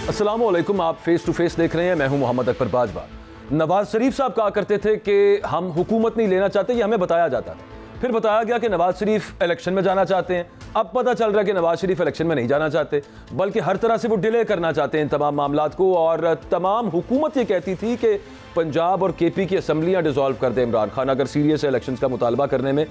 अस्सलाम वालेकुम, आप फेस टू फेस देख रहे हैं। मैं हूं मोहम्मद अकबर बाजवा। नवाज शरीफ साहब कहा करते थे कि हम हुकूमत नहीं लेना चाहते, ये हमें बताया जाता था। फिर बताया गया कि नवाज शरीफ इलेक्शन में जाना चाहते हैं। अब पता चल रहा है कि नवाज शरीफ इलेक्शन में नहीं जाना चाहते, बल्कि हर तरह से वो डिले करना चाहते हैं इन तमाम मामलात को। और तमाम हुकूमत ये कहती थी कि पंजाब और केपी की असम्बलियाँ डिसॉल्व कर दे इमरान खान, अगर सीरियस है इलेक्शन का मुतालबा करने में।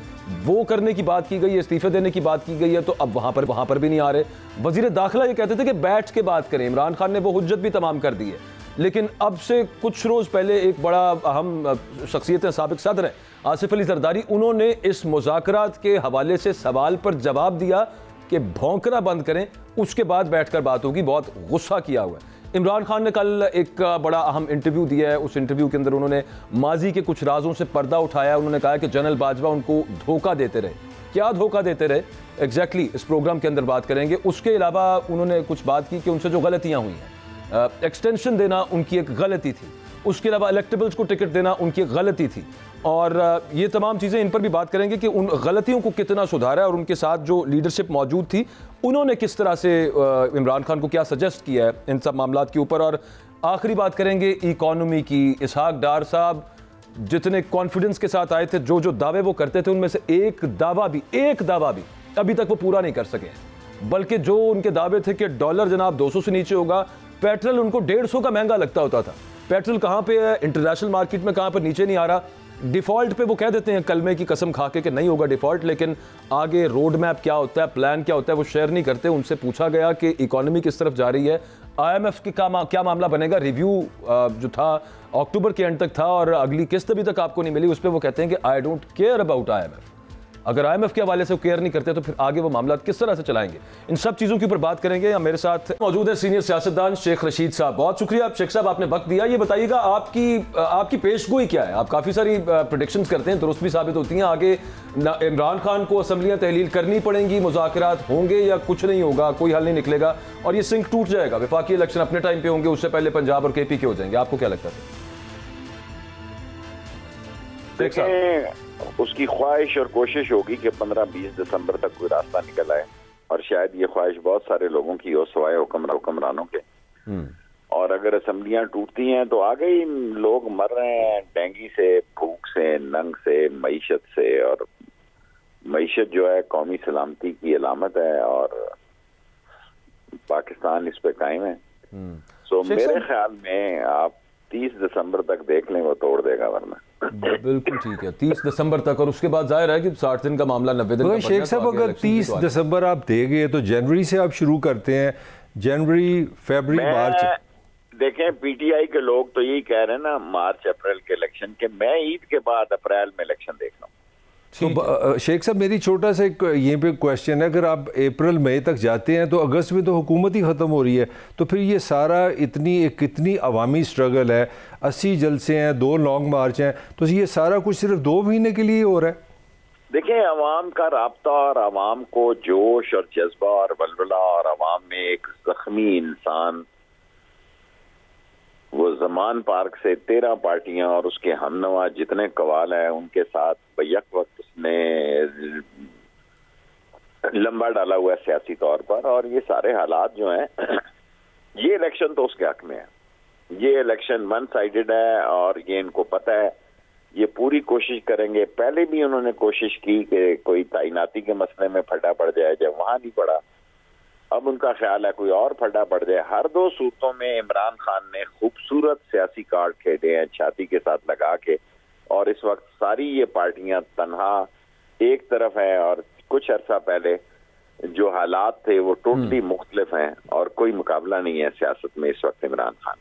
वो करने की बात की गई है, इस्तीफे देने की बात की गई है, तो अब वहाँ पर भी नहीं आ रहे। वजीर दाखिला ये कहते थे कि बैठ के बात करें। इमरान खान ने वो हुज्जत भी तमाम कर दी है। लेकिन अब से कुछ रोज़ पहले एक बड़ा अहम शख्सियत है, साबिक सदर हैं आसिफ अली जरदारी, उन्होंने इस मुज़ाकरात के हवाले से सवाल पर जवाब दिया कि भौंकना बंद करें, उसके बाद बैठकर बात होगी। बहुत गुस्सा किया हुआ है। इमरान खान ने कल एक बड़ा अहम इंटरव्यू दिया है। उस इंटरव्यू के अंदर उन्होंने माजी के कुछ राजों से पर्दा उठाया। उन्होंने कहा कि जनरल बाजवा उनको धोखा देते रहे। क्या धोखा देते रहे एग्जैक्टली इस प्रोग्राम के अंदर बात करेंगे। उसके अलावा उन्होंने कुछ बात की कि उनसे जो गलतियाँ हुई हैं, एक्सटेंशन देना उनकी एक गलती थी, उसके अलावा इलेक्टेबल्स को टिकट देना उनकी एक गलती थी। और ये तमाम चीज़ें, इन पर भी बात करेंगे कि उन गलतियों को कितना सुधारा और उनके साथ जो लीडरशिप मौजूद थी उन्होंने किस तरह से इमरान खान को क्या सजेस्ट किया है इन सब मामलात के ऊपर। और आखिरी बात करेंगे इकॉनमी की। इसहाक डार साहब जितने कॉन्फिडेंस के साथ आए थे, जो जो दावे वो करते थे, उनमें से एक दावा भी अभी तक वो पूरा नहीं कर सके। बल्कि जो उनके दावे थे कि डॉलर जनाब 200 से नीचे होगा, पेट्रोल उनको 150 का महंगा लगता होता था। पेट्रोल कहाँ पे है इंटरनेशनल मार्केट में, कहाँ पर नीचे नहीं आ रहा। डिफ़ॉल्ट पे वो कह देते हैं कलमे की कसम खा के कि नहीं होगा डिफ़ॉल्ट, लेकिन आगे रोड मैप क्या होता है, प्लान क्या होता है, वो शेयर नहीं करते। उनसे पूछा गया कि इकॉनमी किस तरफ जा रही है, IMF की क्या मामला बनेगा। रिव्यू जो था अक्टूबर के एंड तक था और अगली किस्त अभी तक आपको नहीं मिली। उस पर वो कहते हैं कि I don't care about IMF। अगर IMF के हवाले से केयर नहीं करते तो फिर आगे वो मामला किस तरह से चलाएंगे। इन सब चीज़ों के ऊपर बात करेंगे। मेरे साथ मौजूद है सीनियर सियासतदान शेख रशीद साहब। बहुत शुक्रिया शेख साहब, आपने वक्त दिया। ये बताइएगा आपकी पेशगोई क्या है। आप काफ़ी सारी प्रेडिक्शंस करते हैं, दुरुस्त भी साबित होती हैं। आगे इमरान खान को असम्बलियाँ तहलील करनी पड़ेंगी, मुज़ाकरात होंगे या कुछ नहीं होगा, कोई हल नहीं निकलेगा और ये सिंक टूट जाएगा। वफाकी इलेक्शन अपने टाइम पे होंगे, उससे पहले पंजाब और KP के हो जाएंगे। आपको क्या लगता है? उसकी ख्वाहिश और कोशिश होगी कि 15-20 दिसंबर तक कोई रास्ता निकल आए, और शायद ये ख्वाहिश बहुत सारे लोगों की हो सवाए हुक्मरानों के। और अगर असम्बलियां टूटती हैं तो आगे ही लोग मर रहे हैं डेंगू से, भूख से, नंग से, मईशत से। और मईशत जो है कौमी सलामती की अलामत है और पाकिस्तान इस पे कायम है। सो मेरे ख्याल में आप 30 दिसंबर तक देख लें, वो तोड़ देगा। वरना बिल्कुल ठीक है 30 दिसंबर तक, और उसके बाद जाहिर है कि 60 दिन का मामला 90 दिन का। शेख साहब अगर 30 दिसंबर आप देंगे तो जनवरी से आप शुरू करते हैं, जनवरी, फरवरी, मार्च। देखें PTI के लोग तो यही कह रहे हैं ना मार्च अप्रैल के इलेक्शन के, मैं ईद के बाद अप्रैल में इलेक्शन देख रहा हूँ। तो शेख साहब मेरी छोटा सा एक ये पे क्वेश्चन है, अगर आप अप्रैल मई तक जाते हैं तो अगस्त में तो हुकूमत ही ख़त्म हो रही है, तो फिर ये सारा कितनी अवामी स्ट्रगल है, 80 जलसे हैं, 2 लॉन्ग मार्च हैं, तो ये सारा कुछ सिर्फ 2 महीने के लिए हो रहा है। देखिए अवाम का राब्ता और अवाम को जोश और जज्बा और वलवला, और अवाम में एक जख्मी इंसान, वो जमान पार्क से 13 पार्टियां और उसके हमनवा जितने कवाल हैं उनके साथ बैक वक्त उसने लंबा डाला हुआ है सियासी तौर पर। और ये सारे हालात जो हैं, ये इलेक्शन तो उसके हक में है। ये इलेक्शन वन साइडेड है और ये इनको पता है। ये पूरी कोशिश करेंगे। पहले भी उन्होंने कोशिश की कि कोई तैनाती के मसले में फटा पड़ जाए, जब वहां नहीं पड़ा, अब उनका ख्याल है कोई और फटा पड़ जाए। हर 2 सूरतों में इमरान खान ने खूबसूरत सियासी कार्ड खेले हैं छाती के साथ लगा के, और इस वक्त सारी ये पार्टियां तन्हा एक तरफ हैं, और कुछ अरसा पहले जो हालात थे वो टोटली मुख्तलिफ हैं और कोई मुकाबला नहीं है सियासत में इस वक्त इमरान खान।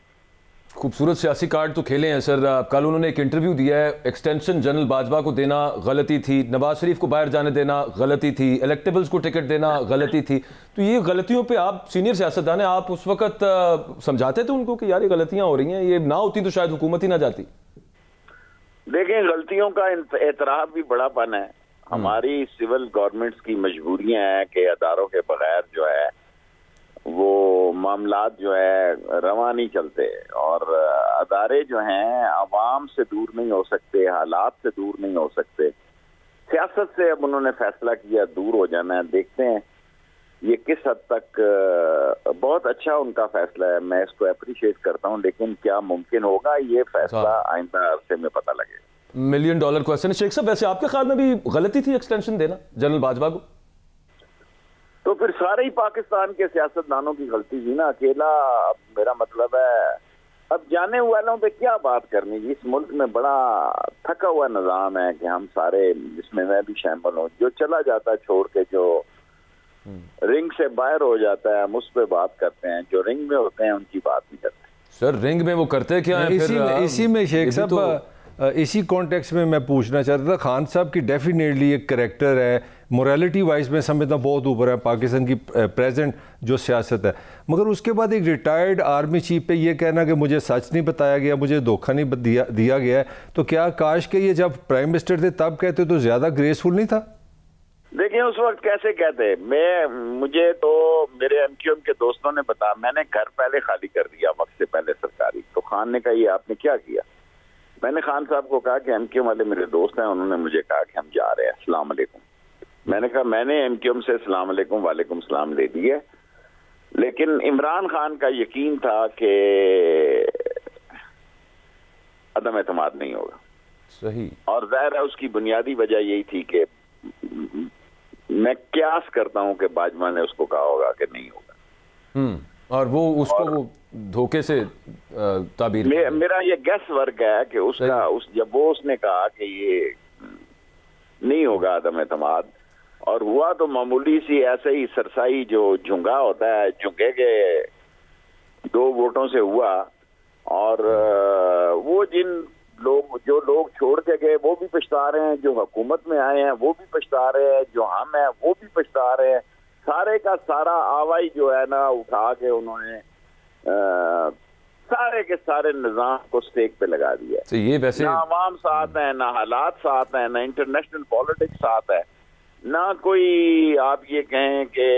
खूबसूरत सियासी कार्ड तो खेले हैं सर। कल उन्होंने एक इंटरव्यू दिया है, एक्सटेंशन जनरल बाजवा को देना गलती थी, नवाज शरीफ को बाहर जाने देना गलती थी, इलेक्टेबल्स को टिकट देना गलती थी। तो ये गलतियों पे आप सीनियर सियासतदान हैं, आप उस वक्त समझाते थे उनको कि यार ये गलतियां हो रही हैं, ये ना होती तो शायद हुकूमत ही ना जाती। देखें गलतियों का एतराफ़ भी बड़ापन है। हमारी सिविल गवर्नमेंट्स की मजबूरियां हैं कि अदारों के बगैर जो है वो मामलात जो है रवा नहीं चलते, और अदारे जो हैं अवाम से दूर नहीं हो सकते, हालात से दूर नहीं हो सकते। सियासत से अब उन्होंने फैसला किया दूर हो जाना है। देखते हैं ये किस हद तक बहुत अच्छा उनका फैसला है, मैं इसको अप्रिशिएट करता हूं, लेकिन क्या मुमकिन होगा ये फैसला आइंदा अरसे में पता लगेगा। $1 मिलियन क्वेश्चन है शेख साहब, वैसे आपके ख्याल में भी गलती थी एक्सटेंशन देना जनरल बाजवा को? तो फिर सारे ही पाकिस्तान के सियासतदानों की गलती थी ना, अकेला। अब मेरा मतलब है, अब जाने वालों पे क्या बात करनी। इस मुल्क में बड़ा थका हुआ निजाम है कि हम सारे, जिसमें मैं भी शामिल हूँ, जो चला जाता है छोड़ के, जो रिंग से बाहर हो जाता है, हम उस पर बात करते हैं, जो रिंग में होते हैं उनकी बात नहीं करते। सर रिंग में वो करते क्या है? इसी में शेख साहब, इसी कॉन्टेक्स्ट में मैं पूछना चाहता था, खान साहब की डेफिनेटली एक करेक्टर है, मोरालिटी वाइज में समझता बहुत ऊपर है पाकिस्तान की प्रेजेंट जो सियासत है, मगर उसके बाद एक रिटायर्ड आर्मी चीफ पे ये कहना कि मुझे सच नहीं बताया गया, मुझे धोखा नहीं दिया गया है, तो क्या काश के ये जब प्राइम मिनिस्टर थे तब कहते तो ज़्यादा ग्रेसफुल नहीं था? देखिए उस वक्त कैसे कहते, मुझे तो मेरे एमक्यूएम के दोस्तों ने बताया, मैंने घर पहले खाली कर दिया वक्त से पहले सरकारी, तो खान ने कहा ये आपने क्या किया? मैंने खान साहब को कहा कि एमक्यूएम वाले मेरे दोस्त हैं, उन्होंने मुझे कहा कि हम जा रहे हैं, अस्सलाम वालेकुम। मैंने कहा मैंने एमक्यूएम से अस्सलाम वालेकुम वालेकुम सलाम ले दिए, लेकिन इमरान खान का यकीन था कि अदम एतमाद नहीं होगा। सही। और जाहिर है उसकी बुनियादी वजह यही थी कि मैं क्यास करता हूं कि बाजवा ने उसको कहा होगा कि नहीं होगा, और वो उसको वो धोखे से ताबीर मेरा ये गैस वर्क है कि उसका जब वो उसने कहा कि ये नहीं होगा आदम एतमाद, और हुआ तो मामूली सी ऐसे ही सरसाई जो झुंगा होता है, झुंगे के 2 वोटों से हुआ, और वो जो लोग छोड़ के गए वो भी पछता रहे हैं, जो हुकूमत में आए हैं वो भी पछता रहे हैं, जो हम हैं वो भी पछता रहे हैं। सारे का सारा आवाई जो है ना उठा के उन्होंने सारे के सारे निजाम को स्टेक पे लगा दिया। तो ये वैसे ना आवाम साथ है, ना हालात साथ है, ना इंटरनेशनल पॉलिटिक्स साथ है, ना कोई आप ये कहें कि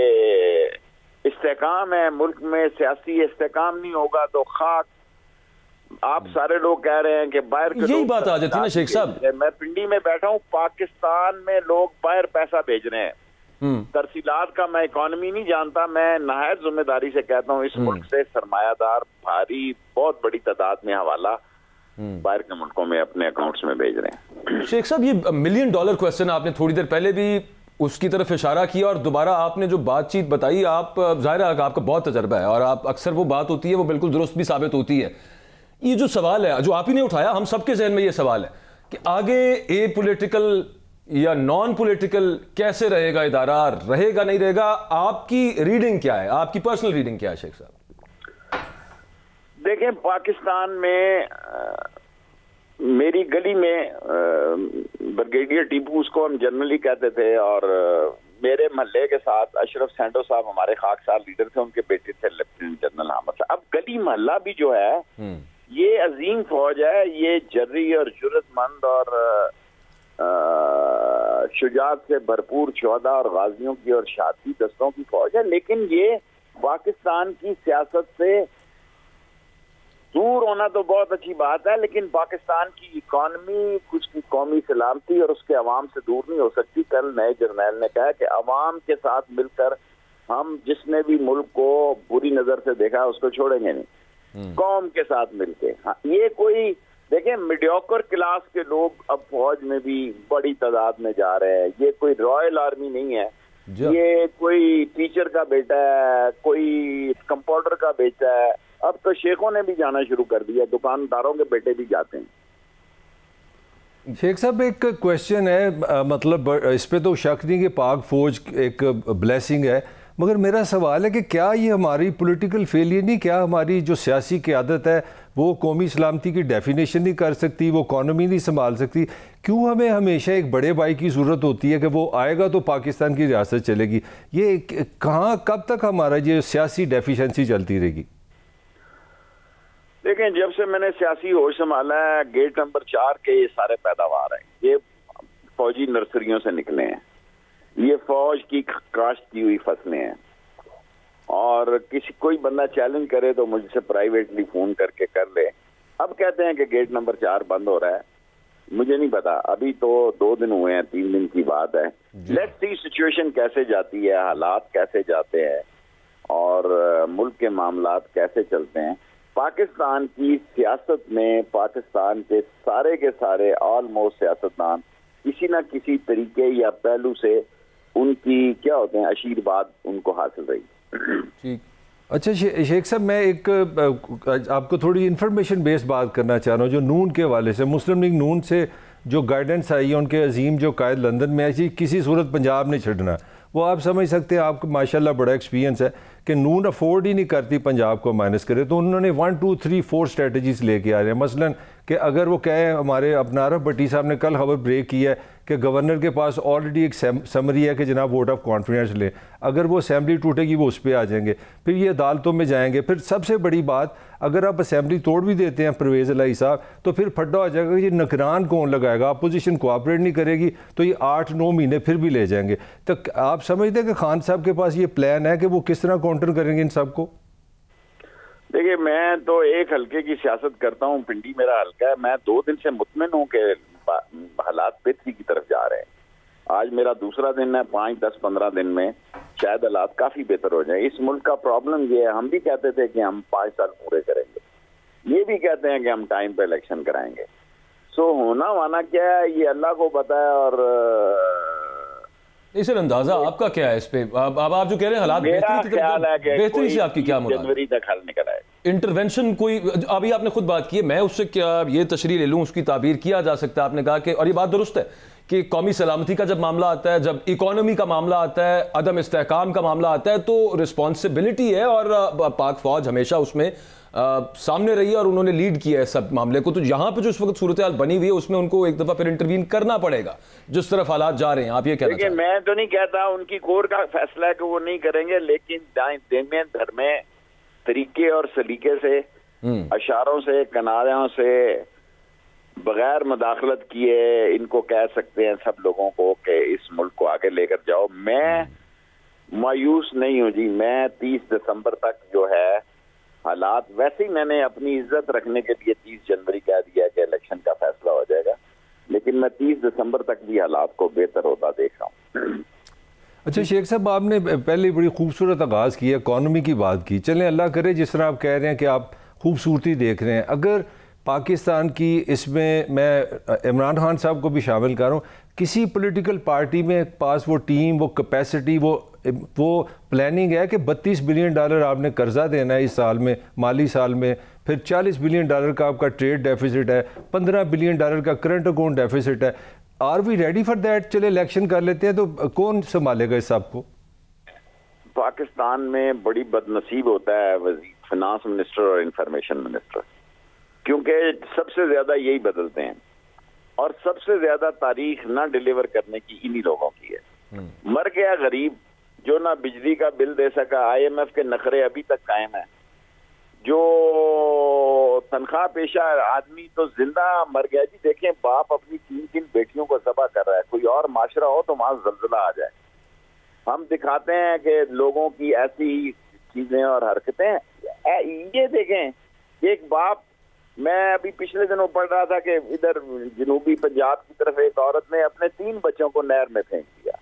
इस्तेकाम है मुल्क में, सियासी इस्तेकाम नहीं होगा तो खाक। आप सारे लोग कह रहे हैं कि बाहर के यही बात आ जाती है ना शेख साहब। मैं पिंडी में बैठा हूँ, पाकिस्तान में लोग बाहर पैसा भेज रहे हैं, तरसीलात का मैं इकोनॉमी नहीं जानता, मैं नहायत जिम्मेदारी से कहता हूँ, इस मुल्क से सरमायादार भारी बहुत बड़ी तादाद में हवाला बाहर के मुल्कों में अपने अकाउंट्स में भेज रहे हैं। शेख साहब ये $1 मिलियन क्वेश्चन आपने थोड़ी देर पहले भी उसकी तरफ इशारा किया, और दोबारा आपने जो बातचीत बताई, आप जाहिर है आपका बहुत तजर्बा है और आप अक्सर वो बात होती है वो बिल्कुल दुरुस्त भी साबित होती है। ये जो सवाल है जो आप ही ने उठाया, हम सबके जहन में ये सवाल है कि आगे ए पॉलिटिकल या नॉन पॉलिटिकल कैसे रहेगा इदारा, रहेगा नहीं रहेगा, आपकी रीडिंग क्या है, आपकी पर्सनल रीडिंग क्या है शेख साहब? देखें पाकिस्तान में मेरी गली में ब्रिगेडियर टीपू उसको हम जनरली कहते थे, और मेरे महल्ले के साथ अशरफ सैंडो साहब हमारे खाकसार लीडर थे, उनके बेटे थे लेफ्टिनेंट जनरल अहमद साहब। अब गली महल्ला भी जो है ये अजीम फौज है, ये जर्री और जुर्रतमंद और शुजात से भरपूर शोहदा और गाजियों की और शाती दस्तों की फौज है, लेकिन ये पाकिस्तान की सियासत से दूर होना तो बहुत अच्छी बात है, लेकिन पाकिस्तान की इकॉनमी, कुछ की कौमी सलामती और उसके अवाम से दूर नहीं हो सकती। कल नए जर्नैल ने कहा कि अवाम के साथ मिलकर हम जिसने भी मुल्क को बुरी नजर से देखा उसको छोड़ेंगे नहीं, कौम के साथ मिलके। हाँ, ये कोई देखें मीडियोकर क्लास के लोग अब फौज में भी बड़ी तादाद में जा रहे हैं, ये कोई रॉयल आर्मी नहीं है, ये कोई टीचर का बेटा है, कोई कंपाउंडर का बेटा है, अब तो शेखों ने भी जाना शुरू कर दिया, दुकानदारों के बेटे भी जाते हैं। शेख साहब एक क्वेश्चन है, मतलब इस पे तो शक नहीं कि पाक फौज एक ब्लेसिंग है, मगर मेरा सवाल है कि क्या ये हमारी पॉलिटिकल फेलियर नहीं, क्या हमारी जो सियासी क़यादत है वो कौमी सलामती की डेफिनेशन नहीं कर सकती, वो इकॉनमी नहीं संभाल सकती? क्यों हमें हमेशा एक बड़े भाई की ज़रूरत होती है कि वो आएगा तो पाकिस्तान की रियासत चलेगी? ये कहाँ कब तक हमारा ये सियासी डेफिशिएंसी चलती रहेगी? देखें जब से मैंने सियासी होश संभाला है, गेट नंबर 4 के ये सारे पैदावार हैं, ये फौजी नर्सरियों से निकले हैं, ये फौज की काश्त की हुई फसलें हैं, और कोई बंदा चैलेंज करे तो मुझसे प्राइवेटली फोन करके कर ले। अब कहते हैं कि गेट नंबर 4 बंद हो रहा है, मुझे नहीं पता, अभी तो 2 दिन हुए हैं, 3 दिन की बात है। लेट्स सी सिचुएशन कैसे जाती है, हालात कैसे जाते हैं और मुल्क के मामलात कैसे चलते हैं। पाकिस्तान की सियासत में पाकिस्तान के सारे ऑलमोस्ट सियासतदान किसी ना किसी तरीके या पहलू से उनकी क्या होते हैं आशीर्वाद उनको हासिल रही। अच्छा शेख साहब, मैं एक आपको थोड़ी इन्फॉर्मेशन बेस्ड बात करना चाह रहा हूँ जो नून के हवाले से। मुस्लिम लीग नून से जो गाइडेंस आई है, उनके अजीम जो कायद लंदन में ऐसी किसी सूरत पंजाब नहीं छड़ना, वो आप समझ सकते हैं, आपको माशाल्लाह बड़ा एक्सपीरियंस है कि नून अफोर्ड ही नहीं करती पंजाब को माइनस करे, तो उन्होंने 1 2 3 4 स्ट्रेटजीज लेके आ रहे हैं। मसलन कि अगर वो कहे, हमारे अपना आरफ भट्टी साहब ने कल खबर ब्रेक की है कि गवर्नर के पास ऑलरेडी एक समरी है कि जनाब वोट ऑफ कॉन्फिडेंस ले, अगर वो असेंबली टूटेगी वो उस पर आ जाएंगे, फिर ये अदालतों में जाएंगे। फिर सबसे बड़ी बात, अगर आप असेंबली तोड़ भी देते हैं परवेज़ इलाही साहब, तो फिर फड्डा हो जाएगा कि ये नकरान कौन लगाएगा, अपोजिशन कोऑपरेट नहीं करेगी तो ये 8-9 महीने फिर भी ले जाएंगे। तो आप समझते हैं कि खान साहब के पास ये प्लान है कि वो किस तरह काउंटर करेंगे इन सब को? देखिए, मैं तो एक हल्के की सियासत करता हूँ, पिंडी मेरा हल्का है। मैं 2 दिन से मुतमिन हूँ कि हालात बेहतरी की तरफ जा रहे हैं। आज मेरा दूसरा दिन है, 5 10 15 दिन में शायद हालात काफी बेहतर हो जाए। इस मुल्क का प्रॉब्लम ये है, हम भी कहते थे कि हम 5 साल पूरे करेंगे, ये भी कहते हैं कि हम टाइम पे इलेक्शन कराएंगे। सो होना वाना क्या है ये अल्लाह को पता है। और नहीं सर, अंदाजा आपका क्या है इस पे? अब आप जो कह रहे हैं हालात बेहतरी से आपकी क्या मुराद? जनवरी तक हल निकल आए। इंटरवेंशन कोई, अभी आपने खुद बात की है, मैं उससे क्या ये तशरीह ले लूँ, उसकी ताबीर किया जा सकता है। आपने कहा कि, और ये बात दुरुस्त है कि कौमी सलामती का जब मामला आता है, जब इकोनॉमी का मामला आता है, अदम इस्तेहकाम का मामला आता है, तो रिस्पॉन्सिबिलिटी है और पाक फौज हमेशा उसमें सामने रही है और उन्होंने लीड किया है सब मामले को। तो यहाँ पे जो इस वक्त सूरत हाल बनी हुई है उसमें उनको एक दफा फिर इंटरवीन करना पड़ेगा जिस तरफ हालात जा रहे हैं। आप ये कहना चाहते हैं? मैं तो नहीं कहता, उनकी कोर का फैसला है कि वो नहीं करेंगे, लेकिन दिन में धर्मे तरीके और सलीके से, अशारों से, कनारों से, बगैर मुदाखलत किए इनको कह सकते हैं सब लोगों को कि इस मुल्क को आगे लेकर जाओ। मैं मायूस नहीं हूँ जी। मैं 30 दिसंबर तक जो है हालात, वैसे ही मैंने अपनी इज्जत रखने के लिए 30 जनवरी कह दिया कि इलेक्शन का फैसला हो जाएगा, लेकिन मैं 30 दिसंबर तक भी हालात को बेहतर होता देख रहा हूँ। अच्छा शेख साहब, आपने पहले बड़ी खूबसूरत आगाज़ किया, इकॉनमी की बात की। चलें, अल्लाह करे जिस तरह आप कह रहे हैं कि आप खूबसूरती देख रहे हैं, अगर पाकिस्तान की, इसमें मैं इमरान खान साहब को भी शामिल कर रहा हूँ, किसी पॉलिटिकल पार्टी में पास वो टीम, वो कैपेसिटी, वो प्लानिंग है कि $32 बिलियन आपने कर्जा देना है इस साल में, माली साल में, फिर $40 बिलियन का आपका ट्रेड डेफिसिट है, $15 बिलियन का करंट अकाउंट डेफिसिट है। Are we ready for that? चले इलेक्शन कर लेते हैं तो कौन संभालेगा इस सब को? पाकिस्तान में बड़ी बदनसीब होता है फाइनेंस मिनिस्टर और इंफॉर्मेशन मिनिस्टर, क्योंकि सबसे ज्यादा यही बदलते हैं और सबसे ज्यादा तारीख ना डिलीवर करने की इन्हीं लोगों की है। मर गया गरीब जो ना बिजली का बिल दे सका, IMF के नखरे अभी तक कायम है। जो तनख्वाह पेशा आदमी तो जिंदा मर गया जी। देखें, बाप अपनी 3 बेटियों को ज़बह कर रहा है। कोई और माशरा हो तो वहां जल्जला आ जाए। हम दिखाते हैं कि लोगों की ऐसी चीजें और हरकतें। ये देखें, एक बाप, मैं अभी पिछले दिनों पढ़ रहा था कि इधर जनूबी पंजाब की तरफ एक औरत ने अपने 3 बच्चों को नहर में फेंक दिया।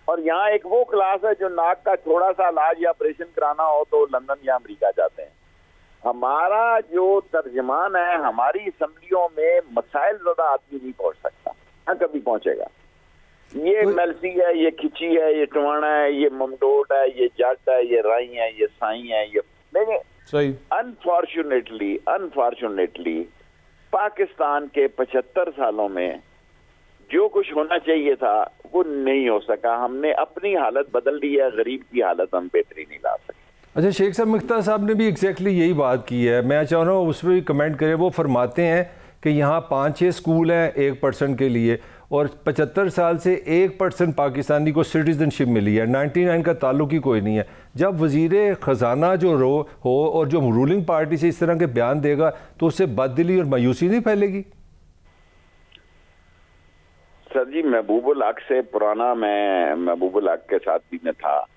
और यहाँ एक वो क्लास है जो नाक का थोड़ा सा इलाज या ऑपरेशन कराना हो तो लंदन या अमेरिका जाते हैं। हमारा जो तर्जमान है, हमारी असम्बलियों में मसाइल ज़्यादा आदमी नहीं पहुंच सकता, हाँ कभी पहुंचेगा। ये मेलसी है, ये खिची है, ये टवाना है, ये ममडोट है, ये जट है, ये राई है, ये साई है, ये नहीं। अनफॉर्चुनेटली पाकिस्तान के 75 सालों में जो कुछ होना चाहिए था वो नहीं हो सका। हमने अपनी हालत बदल दी है, गरीब की हालत हम बेहतरी नहीं ला सकते। अच्छा, शेख साहब मिफ्ता साहब ने भी एग्जैक्टली यही बात की है। मैं चाह रहा हूँ उस पर भी कमेंट करें। वो फरमाते हैं कि यहाँ 5-6 स्कूल हैं 1% के लिए और 75 साल से 1% पाकिस्तानी को सिटीजनशिप मिली है, 99 का ताल्लुक ही कोई नहीं है। जब वजीर ख़जाना जो हो और जो रूलिंग पार्टी से इस तरह के बयान देगा तो उससे बददिली और मायूसी नहीं फैलेगी? सर जी, महबूबुल हक से पुराना, मैं महबूबुल हक के साथ भी में था।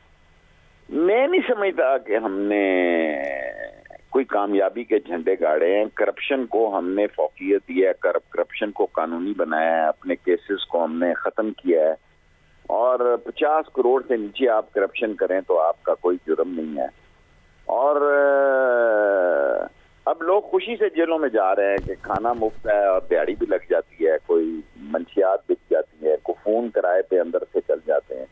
मैं नहीं समझता कि हमने कोई कामयाबी के झंडे गाड़े हैं। करप्शन को हमने फौकियत दी है, करप्शन को कानूनी बनाया है, अपने केसेस को हमने ख़त्म किया है। और 50 करोड़ से नीचे आप करप्शन करें तो आपका कोई जुर्म नहीं है। और अब लोग खुशी से जेलों में जा रहे हैं कि खाना मुफ्त है और दिहाड़ी भी लग जाती है, कोई मंशियात बिक जाती है, कोई फोन किराए पे अंदर से चल जाते हैं।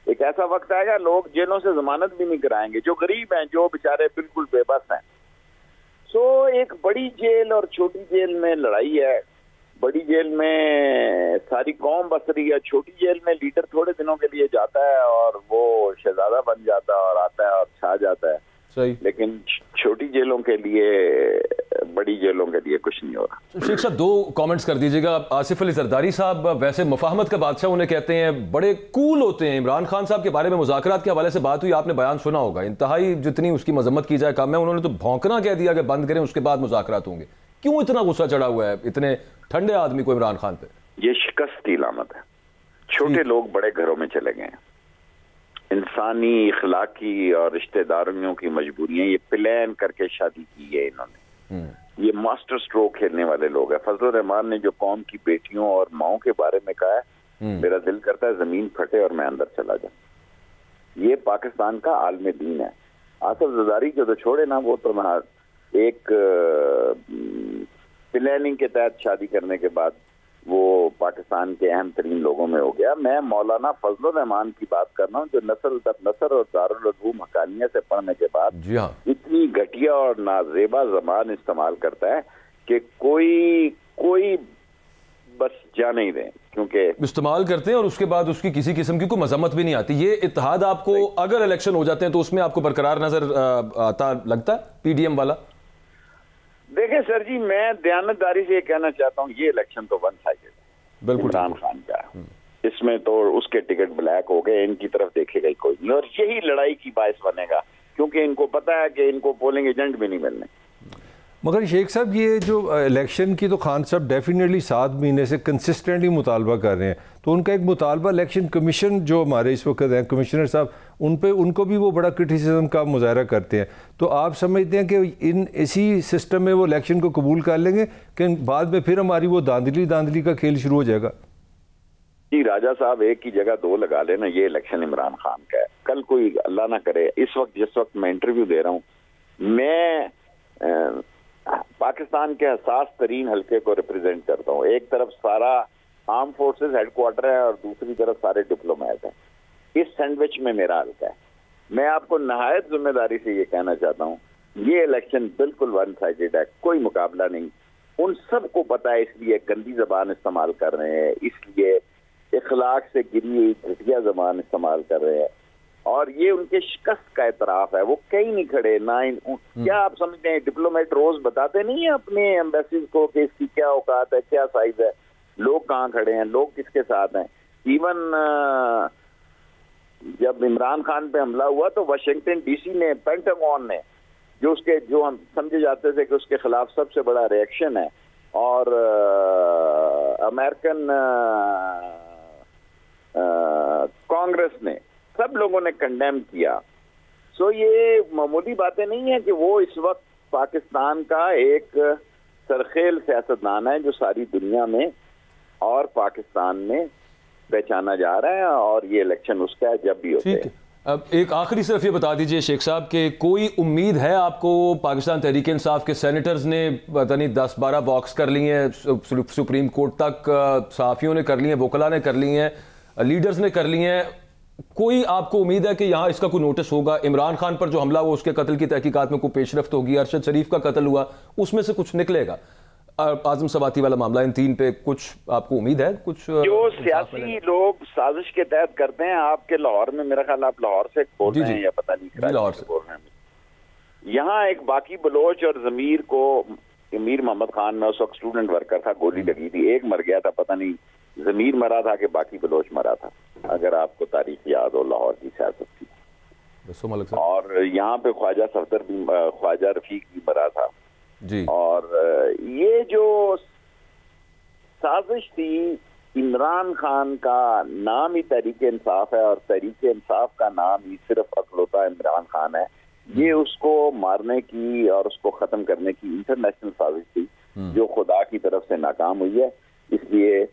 एक ऐसा वक्त आएगा लोग जेलों से जमानत भी नहीं कराएंगे, जो गरीब हैं, जो बेचारे बिल्कुल बेबस हैं। सो एक बड़ी जेल और छोटी जेल में लड़ाई है। बड़ी जेल में सारी कौम बस रही है, छोटी जेल में लीडर थोड़े दिनों के लिए जाता है और वो शहजादा बन जाता है और आता है और छा जाता है। सही। लेकिन छोटी जेलों के लिए, बड़ी जेलों के लिए कुछ नहीं हो रहा। शेख साहब, 2 कमेंट्स कर दीजिएगा। आसिफ अली जरदारी साहब वैसे मुफाहमत का बादशाह उन्हें कहते हैं, बड़े कूल होते हैं। इमरान खान साहब के बारे में मुज़ाकरात के हवाले से बात हुई, आपने बयान सुना होगा, इंतहाई जितनी उसकी मजम्मत की जाए कम है। उन्होंने तो भौंकना कह दिया कि बंद करें, उसके बाद मुज़ाकरात होंगे। क्यों इतना गुस्सा चढ़ा हुआ है इतने ठंडे आदमी को इमरान खान पे? ये शिकस्त की अलामत है। छोटे लोग बड़े घरों में चले गए हैं। इंसानी, इखलाकी और रिश्तेदारियों की मजबूरियां ये प्लान करके शादी की है इन्होंने। ये मास्टर स्ट्रोक खेलने वाले लोग हैं। फजल रहमान ने जो कौम की बेटियों और माओं के बारे में कहा है, मेरा दिल करता है जमीन फटे और मैं अंदर चला जाऊं। ये पाकिस्तान का आलम दीन है। आसिफ जरदारी को तो छोड़े ना, वो तो एक प्लानिंग के तहत शादी करने के बाद वो पाकिस्तान के अहम तरीन लोगों में हो गया। मैं मौलाना फजल रहमान की बात कर रहा हूँ, जो नस्ल दर नस्ल और दारुल उलूम हकानिया से पढ़ने के बाद इतनी घटिया और नाजेबा जबान इस्तेमाल करता है कि कोई बस जा नहीं दे, क्योंकि इस्तेमाल करते हैं और उसके बाद उसकी किसी किस्म की कोई मजम्मत भी नहीं आती। ये इत्तेहाद आपको अगर इलेक्शन हो जाते हैं तो उसमें आपको बरकरार नजर आता लगता है पीडीएम वाला? देखिए सर जी, मैं दयानतदारी से ये कहना चाहता हूँ, ये इलेक्शन तो वन साइडेड है बिल्कुल इमरान खान का। इसमें तो उसके टिकट ब्लैक हो गए, इनकी तरफ देखेगा ही कोई नहीं, और यही लड़ाई की बायस बनेगा, क्योंकि इनको पता है कि इनको पोलिंग एजेंट भी नहीं मिलने। मगर शेख साहब, ये जो इलेक्शन की तो खान साहब डेफिनेटली 7 महीने से कंसिस्टेंटली मुतालबा कर रहे हैं, तो उनका एक मुतालबा इलेक्शन कमीशन जो हमारे इस वक्त हैं कमिश्नर साहब, उनको भी वो बड़ा क्रिटिसिज्म का मुजाहरा करते हैं। तो आप समझते हैं कि इसी सिस्टम में वो इलेक्शन को कबूल कर लेंगे कि बाद में फिर हमारी वो धांधली का खेल शुरू हो जाएगा? जी राजा साहब, एक की जगह 2 लगा लेना, ये इलेक्शन इमरान खान का है। कल कोई अल्लाह ना करे, इस वक्त जिस वक्त मैं इंटरव्यू दे रहा हूँ, मैं पाकिस्तान के हसास तरीन हल्के को रिप्रेजेंट करता हूँ। एक तरफ सारा आर्म फोर्सेस हेडक्वार्टर है और दूसरी तरफ सारे डिप्लोमेट हैं। इस सैंडविच में मेरा हल्का है। मैं आपको नहायत जिम्मेदारी से ये कहना चाहता हूँ, ये इलेक्शन बिल्कुल वन साइडेड है, कोई मुकाबला नहीं। उन सबको पता है, इसलिए गंदी जबान इस्तेमाल कर रहे हैं, इसलिए इखलाक से गिरी हुई घटिया जबान इस्तेमाल कर रहे हैं, और ये उनके शिकस्त का एतराफ है। वो कहीं नहीं खड़े ना। क्या आप समझते हैं डिप्लोमेट रोज बताते नहीं है अपने एम्बेसीज को कि इसकी क्या औकात है, क्या साइज है, लोग कहाँ खड़े हैं, लोग किसके साथ हैं। इवन जब इमरान खान पे हमला हुआ तो वाशिंगटन डीसी ने, पेंटागन ने, जो हम समझे जाते थे कि उसके खिलाफ सबसे बड़ा रिएक्शन है, और अमेरिकन कांग्रेस ने, सब लोगों ने कंडेम किया। सो ये मामूली बातें नहीं है कि वो इस वक्त पाकिस्तान का एक सरखेल सियासतदान है जो सारी दुनिया में और पाकिस्तान में पहचाना जा रहा है, और ये इलेक्शन उसका है जब भी होते हैं। अब एक आखिरी सिर्फ ये बता दीजिए शेख साहब कि कोई उम्मीद है आपको? पाकिस्तान तहरीक इंसाफ के सेनेटर्स ने पता नहीं 10-12 वॉक्स कर ली हैं सुप्रीम कोर्ट तक, सहाफ़ियों ने कर ली हैं, वकला ने कर ली हैं, लीडर्स ने कर ली हैं। कोई आपको उम्मीद है कि यहाँ इसका कोई नोटिस होगा? इमरान खान पर जो हमला हुआ उसके कत्ल की तहकीकात में कोई पेशरफ्त होगी? अरशद शरीफ का कत्ल हुआ, उसमें से कुछ निकलेगा? आजम सवाती वाला मामला, इन 3 पे कुछ आपको उम्मीद है? कुछ जो सियासी लोग साजिश के तहत करते हैं, आपके लाहौर में, मेरा ख्याल आप लाहौर से बोल रहे हैं या पता नहीं लाहौर से बोल रहे हैं, यहाँ एक बाकी बलोच और जमीर को, अमीर मोहम्मद खान में उस वक्त स्टूडेंट वर्कर था, गोली लगी थी, एक मर गया था, पता नहीं जमीर मरा था कि बाकी बलोच मरा था, अगर आपको तारीख याद हो लाहौर की सियासत की। और यहाँ पे ख्वाजा सफदर भी, ख्वाजा रफीक भी मरा था जी। और ये जो साजिश थी, इमरान खान का नाम ही तहरीक इंसाफ है और तहरीक इंसाफ का नाम ही सिर्फ अकलौता इमरान खान है। ये उसको मारने की और उसको खत्म करने की इंटरनेशनल साजिश थी जो खुदा की तरफ से नाकाम हुई है। इसलिए